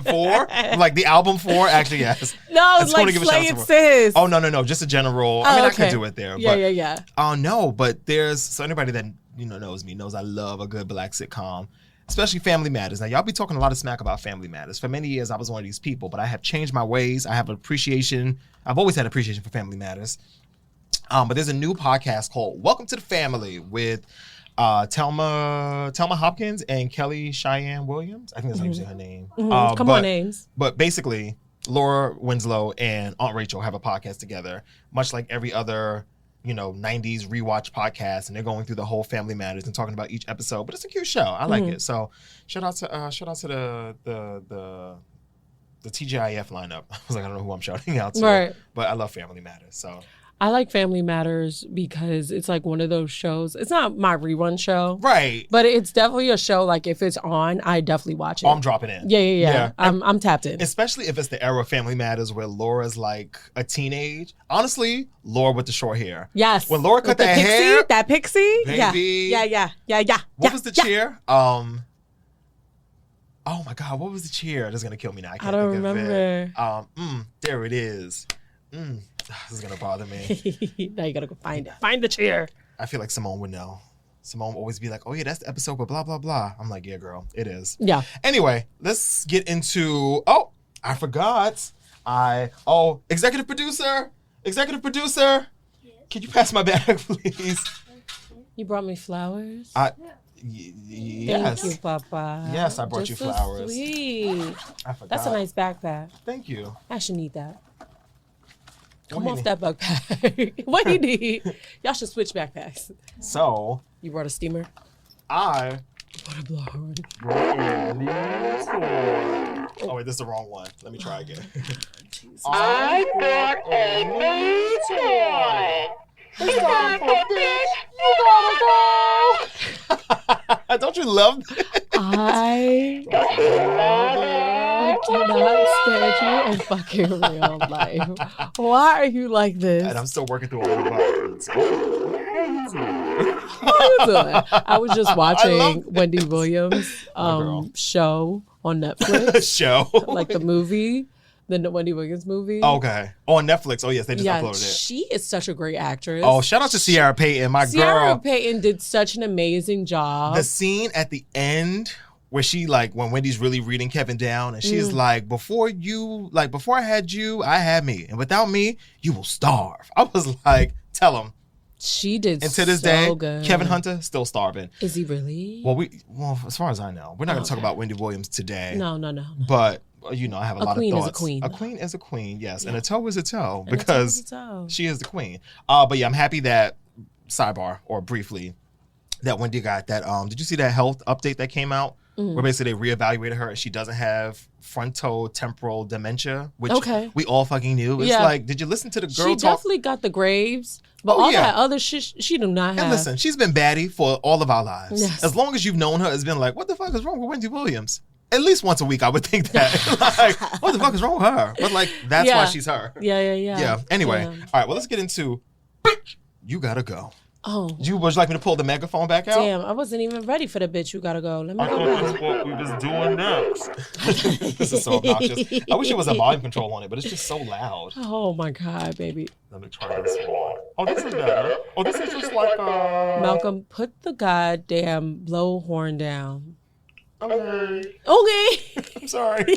For? Like the album For? Actually, yes. No, it's like Slay It Sis. Oh, no. Just a general. I could do it there. Yeah. Oh, no. But so anybody that knows me knows I love a good black sitcom, especially Family Matters. Now, y'all be talking a lot of smack about Family Matters. For many years, I was one of these people, but I have changed my ways. I have appreciation. I've always had appreciation for Family Matters. But there's a new podcast called Welcome to the Family with Thelma Hopkins and Kelly Cheyenne Williams. I think that's how you say her name. Mm-hmm. Come on, names. But basically, Laura Winslow and Aunt Rachel have a podcast together, much like every other 90s rewatch podcast, and they're going through the whole Family Matters and talking about each episode. But it's a cute show. I like it. So shout out to the TGIF lineup. I was like, I don't know who I'm shouting out to, right. But I love Family Matters. So. I like Family Matters because it's like one of those shows. It's not my rerun show. Right. But it's definitely a show, like if it's on, I definitely watch it. Oh, I'm dropping in. Yeah. I'm tapped in. Especially if it's the era of Family Matters where Laura's like a teenage. Honestly, Laura with the short hair. Yes. When Laura cut that hair. That pixie? Baby. Yeah. What was the cheer? Oh my God, what was the cheer? That's going to kill me now. I don't remember. There it is. This is going to bother me. Now you got to go find it. Find the cheer. I feel like Simone would know. Simone would always be like, oh yeah, that's the episode with blah, blah, blah. I'm like, yeah, girl, it is. Yeah. Anyway, let's get into, I forgot. Executive producer. Yes. Can you pass my bag, please? You brought me flowers? Yes. Thank you, Papa. Yes, I brought you so flowers. Sweet. I forgot. That's a nice backpack. Thank you. I should need that. Come What off do that backpack. What do you need? Y'all should switch backpacks. So, You brought a steamer? I What a blow. Oh wait, this is the wrong one. Let me try again. I got a new toy. It's time for this. You gotta go. Don't you love that? I do not stand you in fucking real life. Why are you like this? And I'm still working through all the buttons. What are you doing? I was just watching Wendy Williams' show on Netflix. Show. Like the movie, the Wendy Williams movie. Okay. On Netflix. Oh, yes. They just uploaded it. She is such a great actress. Oh, shout out to Ciara Payton, my Ciara girl. Payton did such an amazing job. The scene at the end where she, like, when Wendy's really reading Kevin down and she's like, before I had you, I had me. And without me, you will starve. I was like, tell him. She did And to this so day, good. Kevin Hunter still starving. Is he really? Well, as far as I know, we're not going to talk about Wendy Williams today. No. But you know, I have a lot of queen thoughts. is a queen. A queen is a queen, yes, and Yeah. a toe is a toe And because a toe. she is the queen. But yeah, I'm happy that briefly that Wendy got that. Did you see that health update that came out? Where basically they reevaluated her and she doesn't have frontotemporal dementia, which we all fucking knew. It's like, did you listen to the girl She talk? definitely got the Graves, but all that other shit she do not have. And listen, she's been baddie for all of our lives. Yes. As long as you've known her, it's been like, what the fuck is wrong with Wendy Williams? At least once a week, I would think that. Like, what the fuck is wrong with her? But like, that's why she's her. Yeah. Anyway, Yeah. all right. Well, let's get into. You gotta go. Oh, Would you like me to pull the megaphone back out? damn! I wasn't even ready for the bitch. You gotta go. Let me go back. What we was doing next. This is so obnoxious. I wish it was a volume control on it, but it's just so loud. Oh my god, baby. Let me try this one. Oh, this is better. Oh, this is just like Malcolm, put the goddamn blow horn down. Okay. Okay. I'm sorry.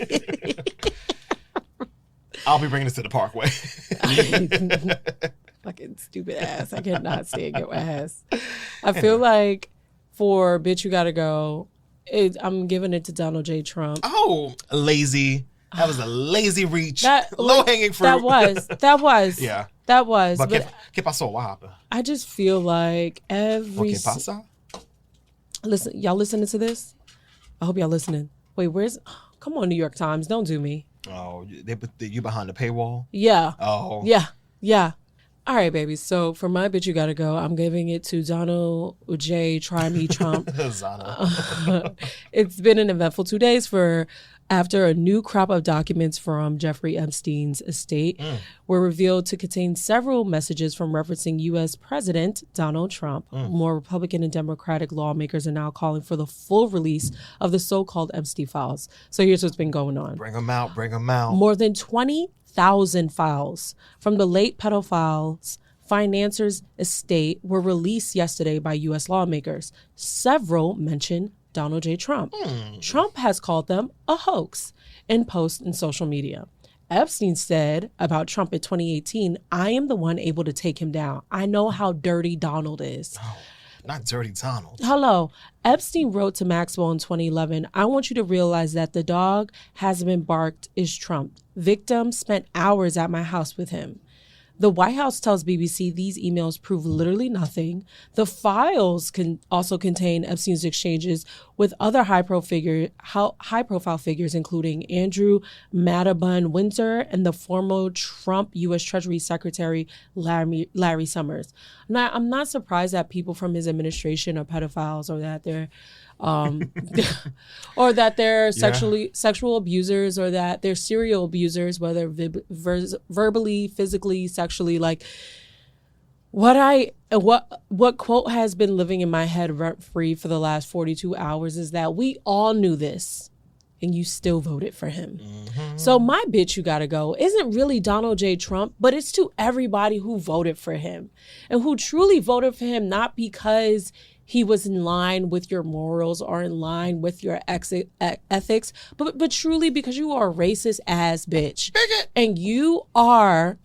I'll be bringing this to the Parkway. Fucking stupid ass. I cannot stand your ass. I feel like for Bitch You Gotta Go, I'm giving it to Donald J. Trump. Oh, lazy. That was a lazy reach. That low-hanging fruit. That was. Yeah. That was. But But ¿qué pasó? What happened? I just feel like every... ¿Qué pasa? Listen, y'all listening to this? I hope y'all listening. Wait, where's... Come on, New York Times. Don't do me. Oh, you behind the paywall? Yeah. Oh. Yeah. All right, baby. So for my Bitch You Gotta Go, I'm giving it to Donald J. Try Me Trump. It's been an eventful 2 days after a new crop of documents from Jeffrey Epstein's estate were revealed to contain several messages from referencing U.S. President Donald Trump. More Republican and Democratic lawmakers are now calling for the full release of the so-called Epstein files. So here's what's been going on. Bring them out. More than 20,000 files from the late pedophile's financier's estate were released yesterday by U.S. lawmakers. Several mention Donald J. Trump. Trump has called them a hoax in posts in social media. Epstein said about Trump in 2018, I am the one able to take him down. I know how dirty Donald is. Oh, not dirty Donald. Hello. Epstein wrote to Maxwell in 2011, I want you to realize that the dog hasn't been barked is Trump. Victim spent hours at my house with him. The White House tells BBC these emails prove literally nothing. The files can also contain Epstein's exchanges with other high-profile figures, including Andrew Madabun Winter and the former Trump U.S. Treasury Secretary Larry Summers. Now, I'm not surprised that people from his administration are pedophiles or that they're or that they're sexual abusers or that they're serial abusers, whether verbally, physically, sexually. Like what quote has been living in my head rent free for the last 42 hours is that we all knew this. and you still voted for him. So my bitch you gotta go isn't really Donald J. Trump, but it's to everybody who voted for him and who truly voted for him, not because he was in line with your morals or in line with your ethics, but truly because you are a racist ass bitch. Bigot. And you are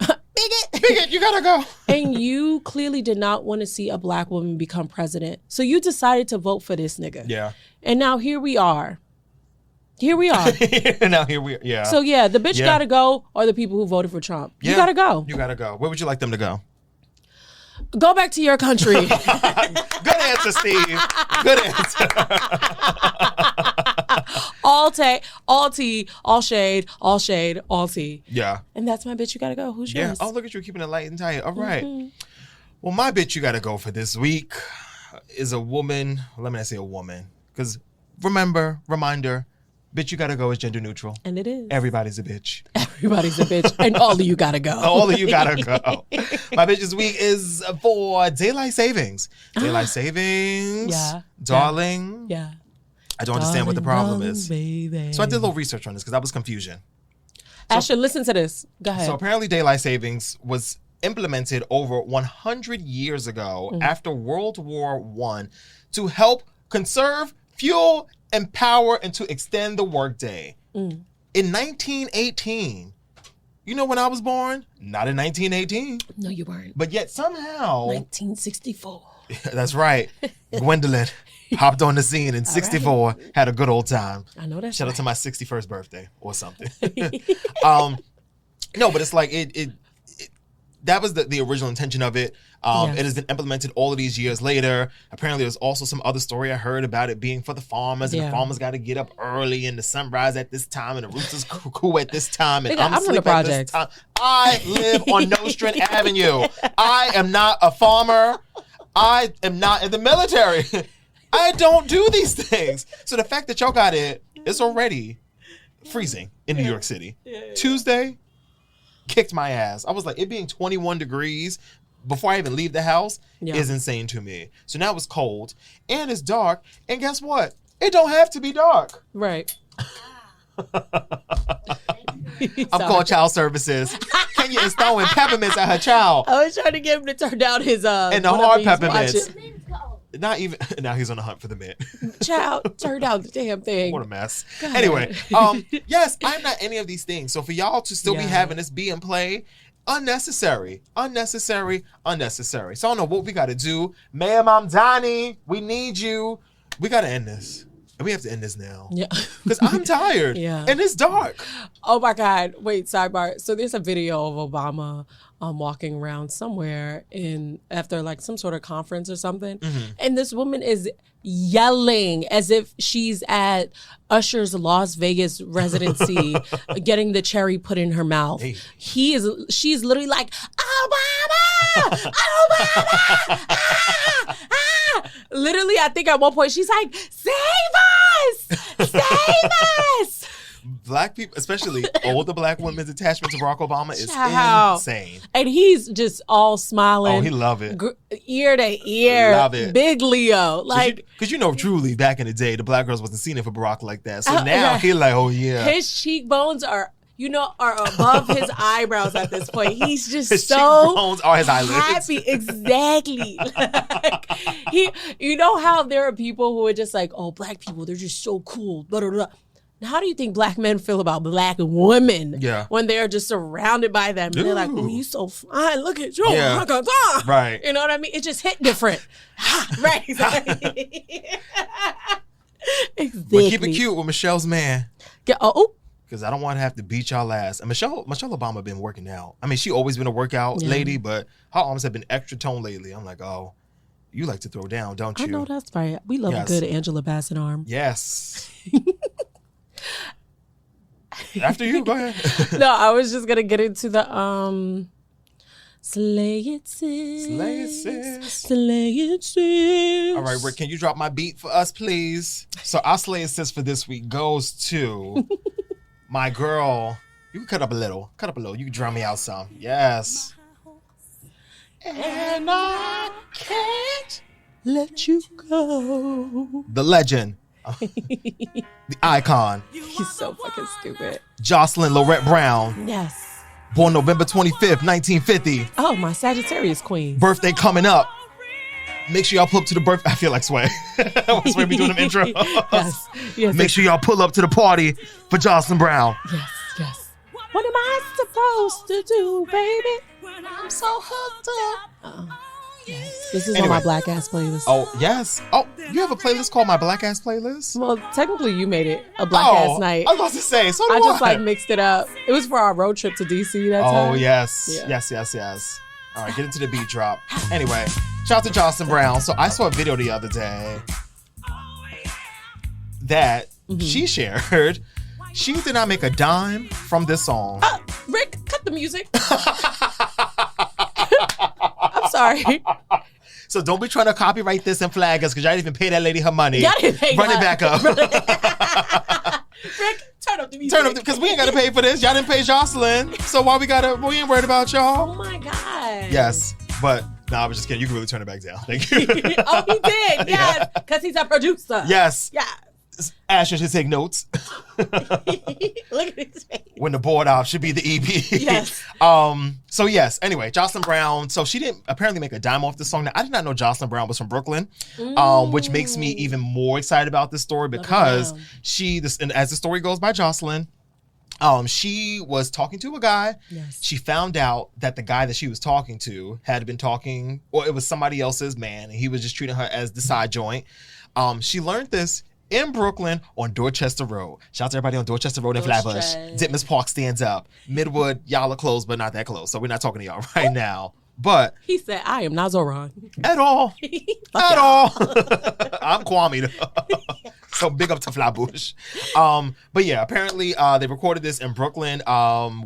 Bigot, you gotta go. and you clearly did not want to see a black woman become president. So you decided to vote for this nigga. Yeah. And now here we are. Now here we are. Yeah. So yeah, the bitch gotta go, or the people who voted for Trump. You gotta go. You gotta go. Where would you like them to go? Go back to your country. Good answer, Steve. Good answer. All tea, all shade, all tea. Yeah. And that's my bitch you gotta go. Who's yours? Oh, look at you keeping it light and tight. All right. Well, my bitch you gotta go for this week is a woman. Let me not say a woman, because reminder, bitch you gotta go is gender neutral. And it is. Everybody's a bitch. Everybody's a bitch. And all of you gotta go. All of you gotta go. My bitch this week is for daylight savings. Daylight savings. Yeah. Darling. Yeah. I don't understand what the problem Darling, is. baby. So I did a little research on this because that was confusion. Asher, listen to this. Go ahead. So apparently daylight savings was implemented over 100 years ago after World War I to help conserve fuel, empower, and to extend the workday. In 1918, you know when I was born? Not in 1918. No, you weren't. But yet somehow... 1964. That's right. Gwendolyn hopped on the scene in 64, had a good old time. I know that's Shout right. out to my 61st birthday or something. No, but it's like it that was the original intention of it. Yes. It has been implemented all of these years later. Apparently, there's also some other story I heard about it being for the farmers, and the farmers got to get up early, and the sunrise at this time, and the roosters coo at this time, and I'm asleep at this time. I live on Nostrand Avenue. I am not a farmer. I am not in the military. I don't do these things. So the fact that y'all got it, it's already freezing in New York City. Tuesday, kicked my ass. I was like, it being 21 degrees before I even leave the house is insane to me. So now it's cold and it's dark. And guess what? It don't have to be dark. Right. I'm calling child services. Kenya is throwing peppermints at her child. I was trying to get him to turn down his and the hard peppermints. Let's go. Not even now he's on the hunt for the mint. Child, turn down the damn thing. What a mess. Anyway, yes, I'm not any of these things. So for y'all to still be having this be in play, unnecessary. So I don't know what we got to do. Ma'am, I'm Donnie. We need you. We got to end this. And we have to end this now. Yeah. Because I'm tired. And it's dark. Oh my God. Wait, sidebar. So there's a video of Obama walking around somewhere after like some sort of conference or something. And this woman is yelling as if she's at Usher's Las Vegas residency getting the cherry put in her mouth. Hey. She's literally like, Obama! Literally, I think at one point she's like, save us! Save us! Black people, especially older black women's attachment to Barack Obama is insane. And he's just all smiling. Oh, he love it. Ear to ear. Love it. Big Leo. Like, because you know, truly, back in the day, the black girls wasn't seen it for Barack like that. So now he like, oh yeah. His cheekbones are above his eyebrows at this point. He's just his so cheekbones are his eyelids. happy. Exactly. Like, you know how there are people who are just like, oh, black people, they're just so cool. Blah, blah, blah. How do you think black men feel about black women when they're just surrounded by them? And they're like, oh, you so fine. Look at you. Right. You know what I mean? It just hit different. Right. Exactly. But keep it cute with Michelle's man. Oh. Because I don't want to have to beat y'all ass. And Michelle Obama been working out. I mean, she always been a workout lady, but her arms have been extra toned lately. I'm like, oh, you like to throw down, don't you? I know that's right. We love a good Angela Bassett arm. Yes. After you, go ahead. No, I was just gonna get into the slay it sis. Slay it sis. Slay it sis. All right, Rick, can you drop my beat for us, please? So our slay it sis for this week goes to my girl. You can cut up a little. You can drum me out some. Yes. And I can't let you go. The legend. the icon, He's so fucking stupid. Jocelyn Lorette Brown, Yes. born November 25th, 1950. Oh, my Sagittarius queen. Birthday coming up. Make sure y'all pull up to the birthday. I feel like Sway. Sway be doing them intro. Yes. Make sure y'all pull up to the party for Jocelyn Brown. Yes. What am I supposed to do, baby? When I'm so hooked up. Yes. This is on my black ass playlist. Oh, yes. Oh, you have a playlist called My Black Ass Playlist? Well, technically you made it a black ass night. I was about to say, so do I just like mixed it up. It was for our road trip to DC that time. Oh, yes. Yeah. Yes. All right, get into the beat drop. Anyway, shout out to Jocelyn Brown. So I saw a video the other day that she shared. She did not make a dime from this song. Rick, cut the music. I'm sorry. So don't be trying to copyright this and flag us because y'all didn't even pay that lady her money. Y'all didn't pay Run it back up. Rick, turn up the music. Turn up because we ain't gotta pay for this. Y'all didn't pay Jocelyn. So why we ain't worried about y'all. Oh my God. Yes. But no, I was just kidding. You can really turn it back down. Thank you. Oh, he did. Yes. Because he's a producer. Yes. Yeah. Asher should take notes. Look at his face. When the board off should be the EP. Yes. So yes. Anyway, Jocelyn Brown. So she didn't apparently make a dime off this song. Now I did not know Jocelyn Brown was from Brooklyn, which makes me even more excited about this story because and as the story goes by Jocelyn, she was talking to a guy. Yes. She found out that the guy that she was talking to had been talking, or it was somebody else's man, and he was just treating her as the side joint. She learned this in Brooklyn on Dorchester Road. Shout out to everybody on Dorchester Road in Flatbush. Ditmas Park stands up. Midwood, y'all are close, but not that close. So we're not talking to y'all right now. But he said, I am not Zoran. At all. At all. I'm Kwame though. So big up to Flatbush. But yeah, apparently they recorded this in Brooklyn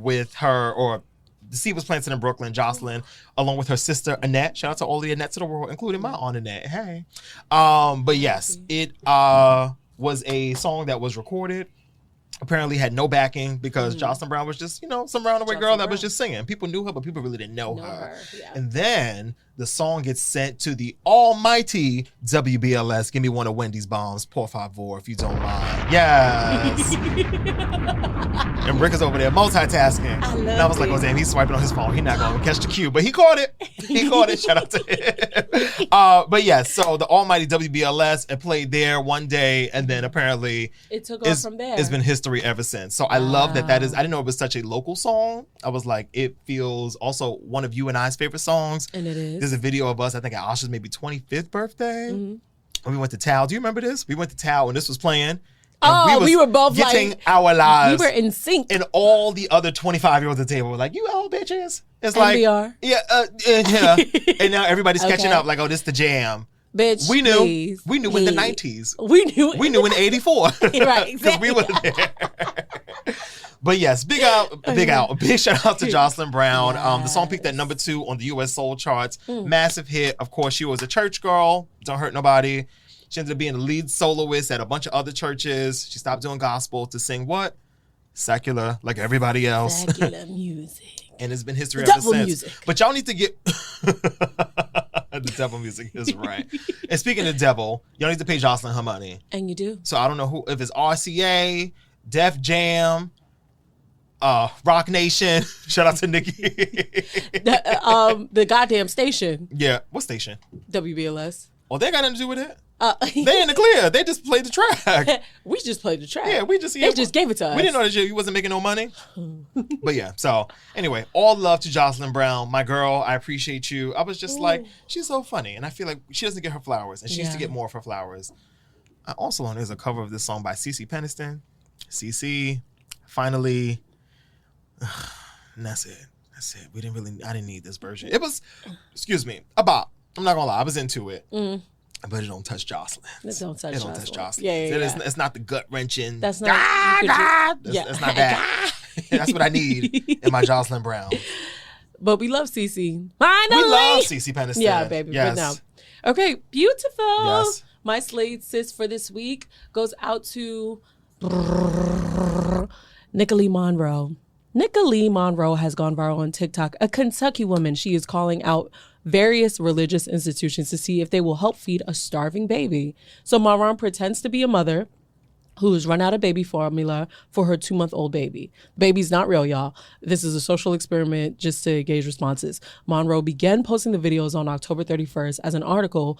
with her, or the seed was planted in Brooklyn, Jocelyn, along with her sister Annette. Shout out to all the Annettes of the world, including my aunt Annette. Hey. But yes, it was a song that was recorded. Apparently had no backing because Jocelyn Brown was just, some roundaway girl that was just singing. People knew her, but people really didn't know her. Yeah. And then the song gets sent to the almighty WBLS. Give me one of Wendy's bombs, por favor, if you don't mind. Yes. And Rick is over there multitasking. And I was like, oh damn, he's swiping on his phone. He's not going to catch the cue, but he caught it. He caught it. Shout out to him. But yeah, so the almighty WBLS, it played there one day, and then apparently it took off from there. It's been history ever since. So I love that is, I didn't know it was such a local song. I was like, it feels also one of you and I's favorite songs. And it is. There's a video of us, I think at Asha's maybe 25th birthday. And we went to Tao. Do you remember this? We went to Tao and this was playing. We were both getting like, our lives. We were in sync. And all the other 25-years at the table were like, you old bitches. It's like, NBR. Yeah. And now everybody's catching up like, oh, this the jam. Bitch, we knew. Please, we knew please. in the 90s. We knew. We knew in 84. Right, exactly. Because we were there. But yes, big shout out to Jocelyn Brown. Yes. The song peaked at number 2 on the U.S. Soul charts. Massive hit. Of course, she was a church girl. Don't hurt nobody. She ended up being the lead soloist at a bunch of other churches. She stopped doing gospel to sing what? Secular, like everybody else. Secular music. And it's been history ever since. Music. But y'all need to get the devil music is right. And speaking of devil, y'all need to pay Jocelyn her money. And you do. So I don't know if it's RCA, Def Jam, Rock Nation. Shout out to Nikki. The goddamn station. Yeah, what station? WBLS. Oh, they got nothing to do with it. They in the clear. They just played the track. We just played the track. Yeah, they just gave it to us. We didn't know that you wasn't making no money. But yeah, so anyway, all love to Jocelyn Brown, my girl. I appreciate you. I was just like, she's so funny, and I feel like she doesn't get her flowers, and she needs to get more of her flowers. I also learned there's a cover of this song by Cece Peniston. Cece, finally, and that's it. That's it. I didn't need this version. It was, excuse me, a bop. I'm not gonna lie, I was into it. But it don't touch Jocelyn. It don't touch Jocelyn. Yeah. It's not the gut wrenching. That's not. That's not that. That's what I need in my Jocelyn Brown. But we love Cece. Finally, we love Cece Peniston. Yeah, baby. Yes. But no. Okay, beautiful. Yes. My Slade sis for this week goes out to Nicole Monroe. Nicole Monroe has gone viral on TikTok. A Kentucky woman. She is calling out various religious institutions to see if they will help feed a starving baby. So Maran pretends to be a mother who's run out of baby formula for her 2-month-old baby. Baby's not real, y'all. This is a social experiment just to gauge responses. Monroe began posting the videos on October 31st as an article.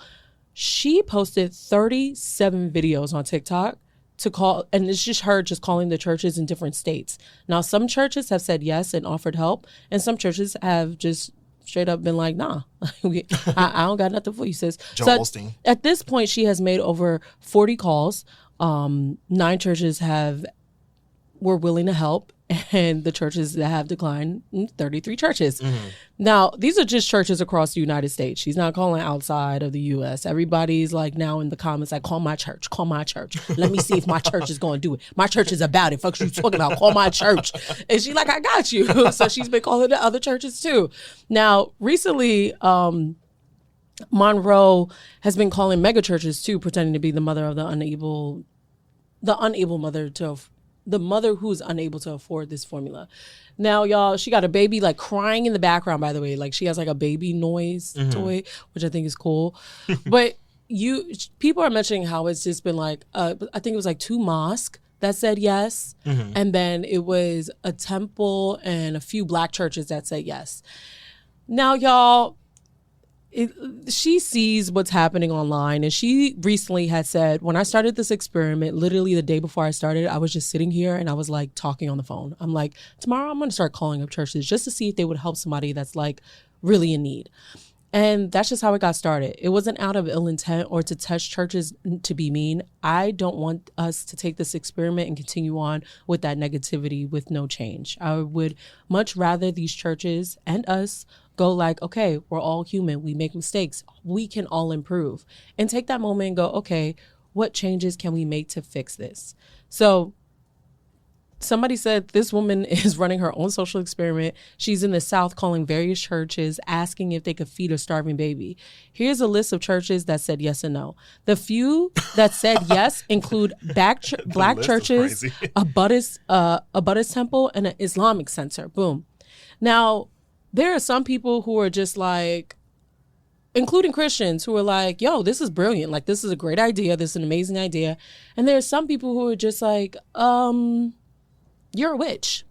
She posted 37 videos on TikTok to call, and it's just her just calling the churches in different states. Now, some churches have said yes and offered help, and some churches have just straight up been like, nah, I don't got nothing for you, sis. Joel Osteen. At this point, she has made over 40 calls. 9 churches were willing to help, and the churches that have declined, 33 churches. Now, these are just churches across the United States. She's not calling outside of the U.S. Everybody's like now in the comments like, call my church. Let me see if my church is going to do it. My church is about it. Fuck you talking about. Call my church. And she like, I got you. So she's been calling the other churches too. Now, recently, Monroe has been calling mega churches too, pretending to be the mother of the mother who's unable to afford this formula. Now, y'all, she got a baby like crying in the background, by the way. Like she has like a baby noise toy, which I think is cool. But people are mentioning how it's just been like, I think it was like 2 mosques that said yes. And then it was a temple and a few Black churches that said yes. Now, y'all, she sees what's happening online, and she recently had said, when I started this experiment, literally the day before I started, I was just sitting here and I was like talking on the phone. I'm like, tomorrow I'm going to start calling up churches just to see if they would help somebody that's like really in need. And that's just how it got started. It wasn't out of ill intent or to test churches to be mean. I don't want us to take this experiment and continue on with that negativity with no change. I would much rather these churches and us go like, okay, we're all human. We make mistakes. We can all improve. And take that moment and go, okay, what changes can we make to fix this? So somebody said this woman is running her own social experiment. She's in the South calling various churches, asking if they could feed a starving baby. Here's a list of churches that said yes and no. The few that said yes include Black churches, a Buddhist temple, and an Islamic center. Boom. Now, there are some people who are just like, including Christians, who are like, yo, this is brilliant. Like, this is a great idea. This is an amazing idea. And there are some people who are just like, you're a witch.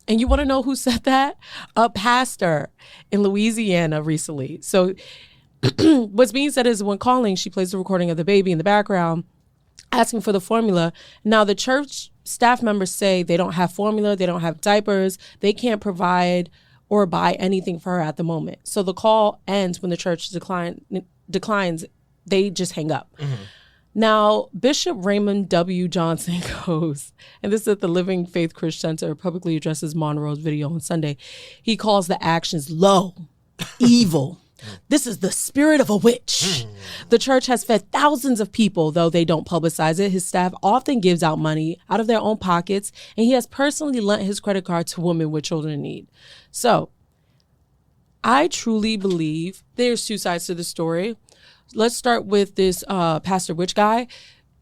And you want to know who said that? A pastor in Louisiana recently. So what's being said is when calling, she plays the recording of the baby in the background, asking for the formula. Now, the church staff members say they don't have formula. They don't have diapers. They can't provide or buy anything for her at the moment. So the call ends when the church declines. They just hang up. Now, Bishop Raymond W. Johnson goes, and this is at the Living Faith Christian Center, publicly addresses Monroe's video on Sunday. He calls the actions low, evil. This is the spirit of a witch. The church has fed thousands of people, though they don't publicize it. His staff often gives out money out of their own pockets, and he has personally lent his credit card to women with children in need. So I truly believe there's 2 sides to the story. Let's start with this Pastor Witch guy.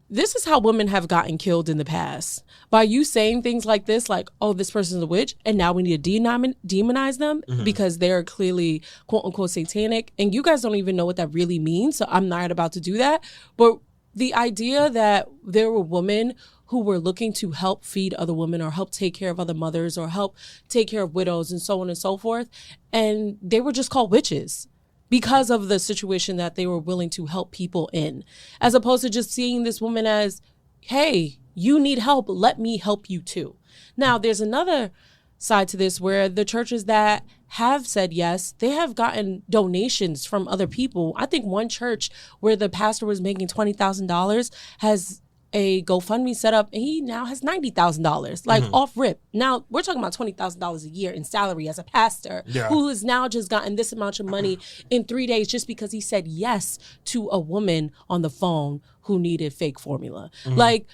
This is how women have gotten killed in the past. By you saying things like this, like, oh, this person's a witch, and now we need to demonize them because they're clearly, quote unquote, satanic. And you guys don't even know what that really means. So I'm not about to do that. But the idea that there were women who were looking to help feed other women or help take care of other mothers or help take care of widows and so on and so forth, and they were just called witches because of the situation that they were willing to help people in, as opposed to just seeing this woman as, hey, you need help, let me help you too. Now, there's another side to this where the churches that have said yes, they have gotten donations from other people. I think one church where the pastor was making $20,000 has a GoFundMe set up, and he now has $90,000, like off rip. Now we're talking about $20,000 a year in salary as a pastor, who has now just gotten this amount of money in 3 days just because he said yes to a woman on the phone who needed fake formula. Like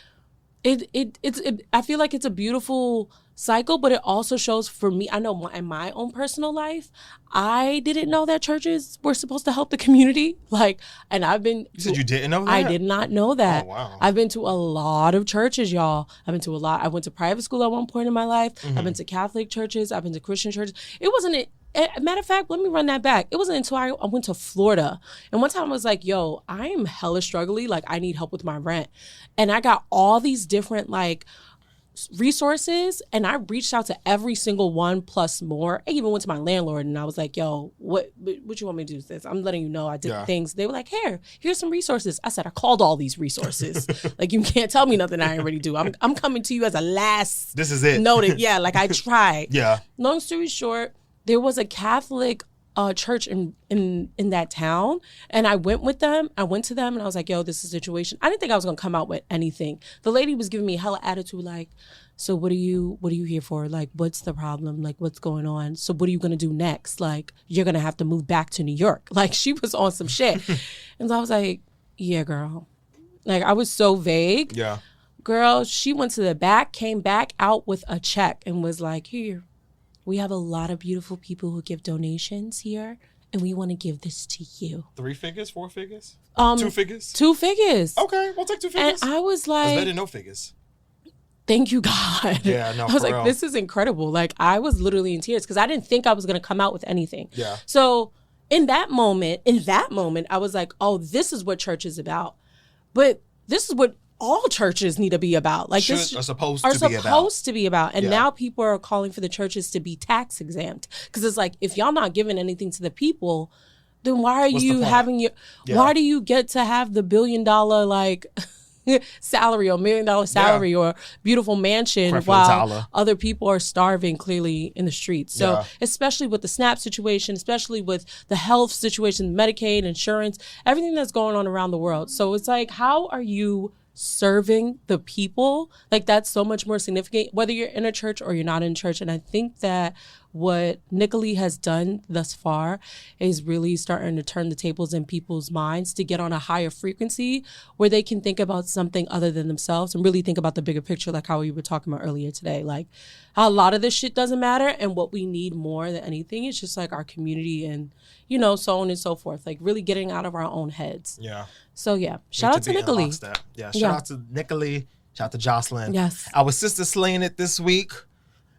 it's I feel like it's a beautiful cycle, but it also shows for me, I know in my own personal life, I didn't know that churches were supposed to help the community. Like, and I've been... You said you didn't know that? I did not know that. Oh, wow. I've been to a lot of churches, y'all. I've been to a lot. I went to private school at one point in my life. I've been to Catholic churches. I've been to Christian churches. It wasn't matter of fact, let me run that back. It wasn't until I went to Florida. And one time I was like, yo, I am hella struggling. Like, I need help with my rent. And I got all these different, like, resources, and I reached out to every single one plus more. I even went to my landlord and I was like, yo, what you want me to do with this? I'm letting you know I did things. They were like, here's some resources. I said, I called all these resources. Like, you can't tell me nothing I already do. I'm coming to you as a last this is it noted. Yeah, like I tried. Yeah. Long story short, there was a Catholic church in that town, and I went with them. I went to them and I was like, yo, this is a situation. I didn't think I was gonna come out with anything. The lady was giving me hella attitude, like, so what are you here for? Like, what's the problem? Like, what's going on? So what are you gonna do next? Like, you're gonna have to move back to New York. Like, she was on some shit. And so I was like, yeah, girl. Like, I was so vague. Yeah. Girl, she went to the back, came back out with a check and was like, here, we have a lot of beautiful people who give donations here, and we want to give this to you. 3 figures, 4 figures, 2 figures, 2 figures. Okay, we'll take 2 figures. And I was That's like, better than no figures. Thank you, God. Yeah, no, I was for like, real. this is incredible. Like, I was literally in tears because I didn't think I was going to come out with anything. Yeah. So in that moment, I was like, oh, this is what church is about. But this is what all churches need to be about. Like, this are supposed to be about. And now people are calling for the churches to be tax exempt, because it's like, if y'all not giving anything to the people, then why are you having why do you get to have the $1 billion like salary or $1 million salary or beautiful mansion while other people are starving clearly in the streets? So especially with the SNAP situation, especially with the health situation, Medicaid, insurance, everything that's going on around the world. So it's like, how are you serving the people? Like, that's so much more significant, whether you're in a church or you're not in church. And I think that what Nicoli has done thus far is really starting to turn the tables in people's minds to get on a higher frequency where they can think about something other than themselves and really think about the bigger picture, like how we were talking about earlier today. Like, how a lot of this shit doesn't matter, and what we need more than anything is just like our community and, you know, so on and so forth. Like, really getting out of our own heads. Yeah. So yeah, shout out to Nicoli. Yeah, shout out to Nicoli. Shout out to Jocelyn. Yes. Our sister slaying it this week.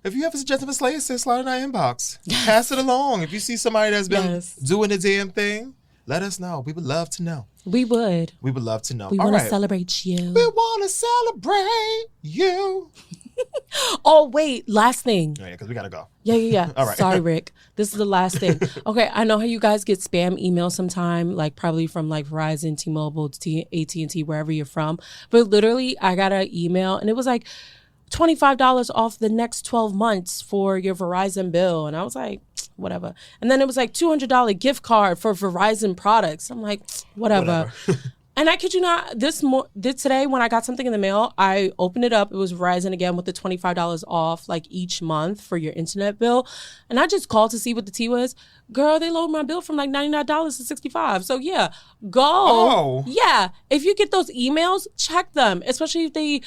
If you have a suggestion for Slayer, say slide in our inbox. Pass it along. If you see somebody that's been doing a damn thing, let us know. We would love to know. We would love to know. We want to celebrate you. We want to celebrate you. Oh, wait. Last thing. Yeah, because we got to go. Yeah. All right. Sorry, Rick. This is the last thing. Okay, I know how you guys get spam emails sometime, like probably from like Verizon, T-Mobile, AT&T, wherever you're from. But literally, I got an email and it was like $25 off the next 12 months for your Verizon bill. And I was like, whatever. And then it was like $200 gift card for Verizon products. I'm like, whatever. And I kid you not, today when I got something in the mail, I opened it up. It was Verizon again with the $25 off like each month for your internet bill. And I just called to see what the tea was. Girl, they lowered my bill from like $99 to $65. So yeah, go. Oh. Yeah. If you get those emails, check them. Especially if they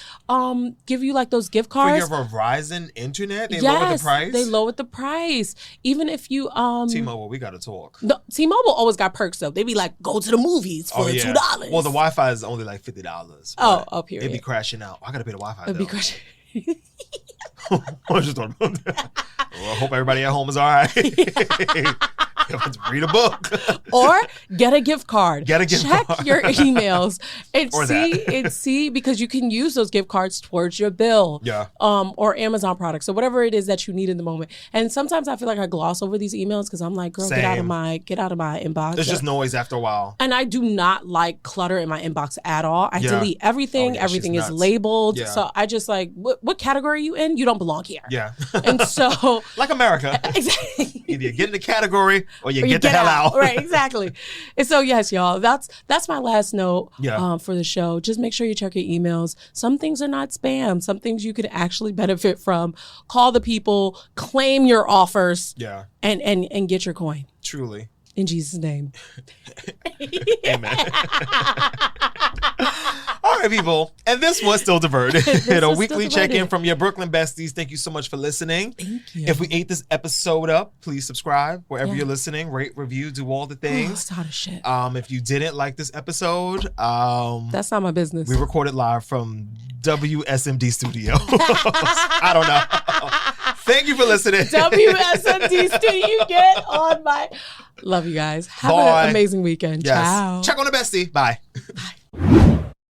give you like those gift cards. For your Verizon internet? They lowered the price? They lowered the price. Even if you T-Mobile, we gotta talk. No, T-Mobile always got perks though. They be like, go to the movies for $2. Well, the Wi-Fi is only like $50. Period. It'd be crashing out. I gotta pay the Wi-Fi. It'd be crashing. I just thought about that. Well, I hope everybody at home is all right. Read a book. Or get a gift card. Check your emails and see because you can use those gift cards towards your bill. Yeah. Or Amazon products or whatever it is that you need in the moment. And sometimes I feel like I gloss over these emails because I'm like, girl, get out of my inbox. There's just noise after a while. And I do not like clutter in my inbox at all. I delete everything. Everything is labeled. Yeah. So I just like, what category are you in? You don't belong here. Yeah. And so like America. Exactly. Either you get in the category or you get the hell out. Right, exactly. And so yes, y'all, that's my last note for the show. Just make sure you check your emails. Some things are not spam. Some things you could actually benefit from. Call the people, claim your offers, and get your coin. Truly. In Jesus' name. Amen. All right, people. And this was Still Diverted. A weekly check-in from your Brooklyn besties. Thank you so much for listening. Thank you. If we ate this episode up, please subscribe wherever you're listening. Rate, review, do all the things. It's hot as shit. If you didn't like this episode, that's not my business. We recorded live from WSMD Studio. I don't know. Thank you for listening. WSNDC, you get on my... Love you guys. Have an amazing weekend. Yes. Ciao. Check on the bestie. Bye. Bye.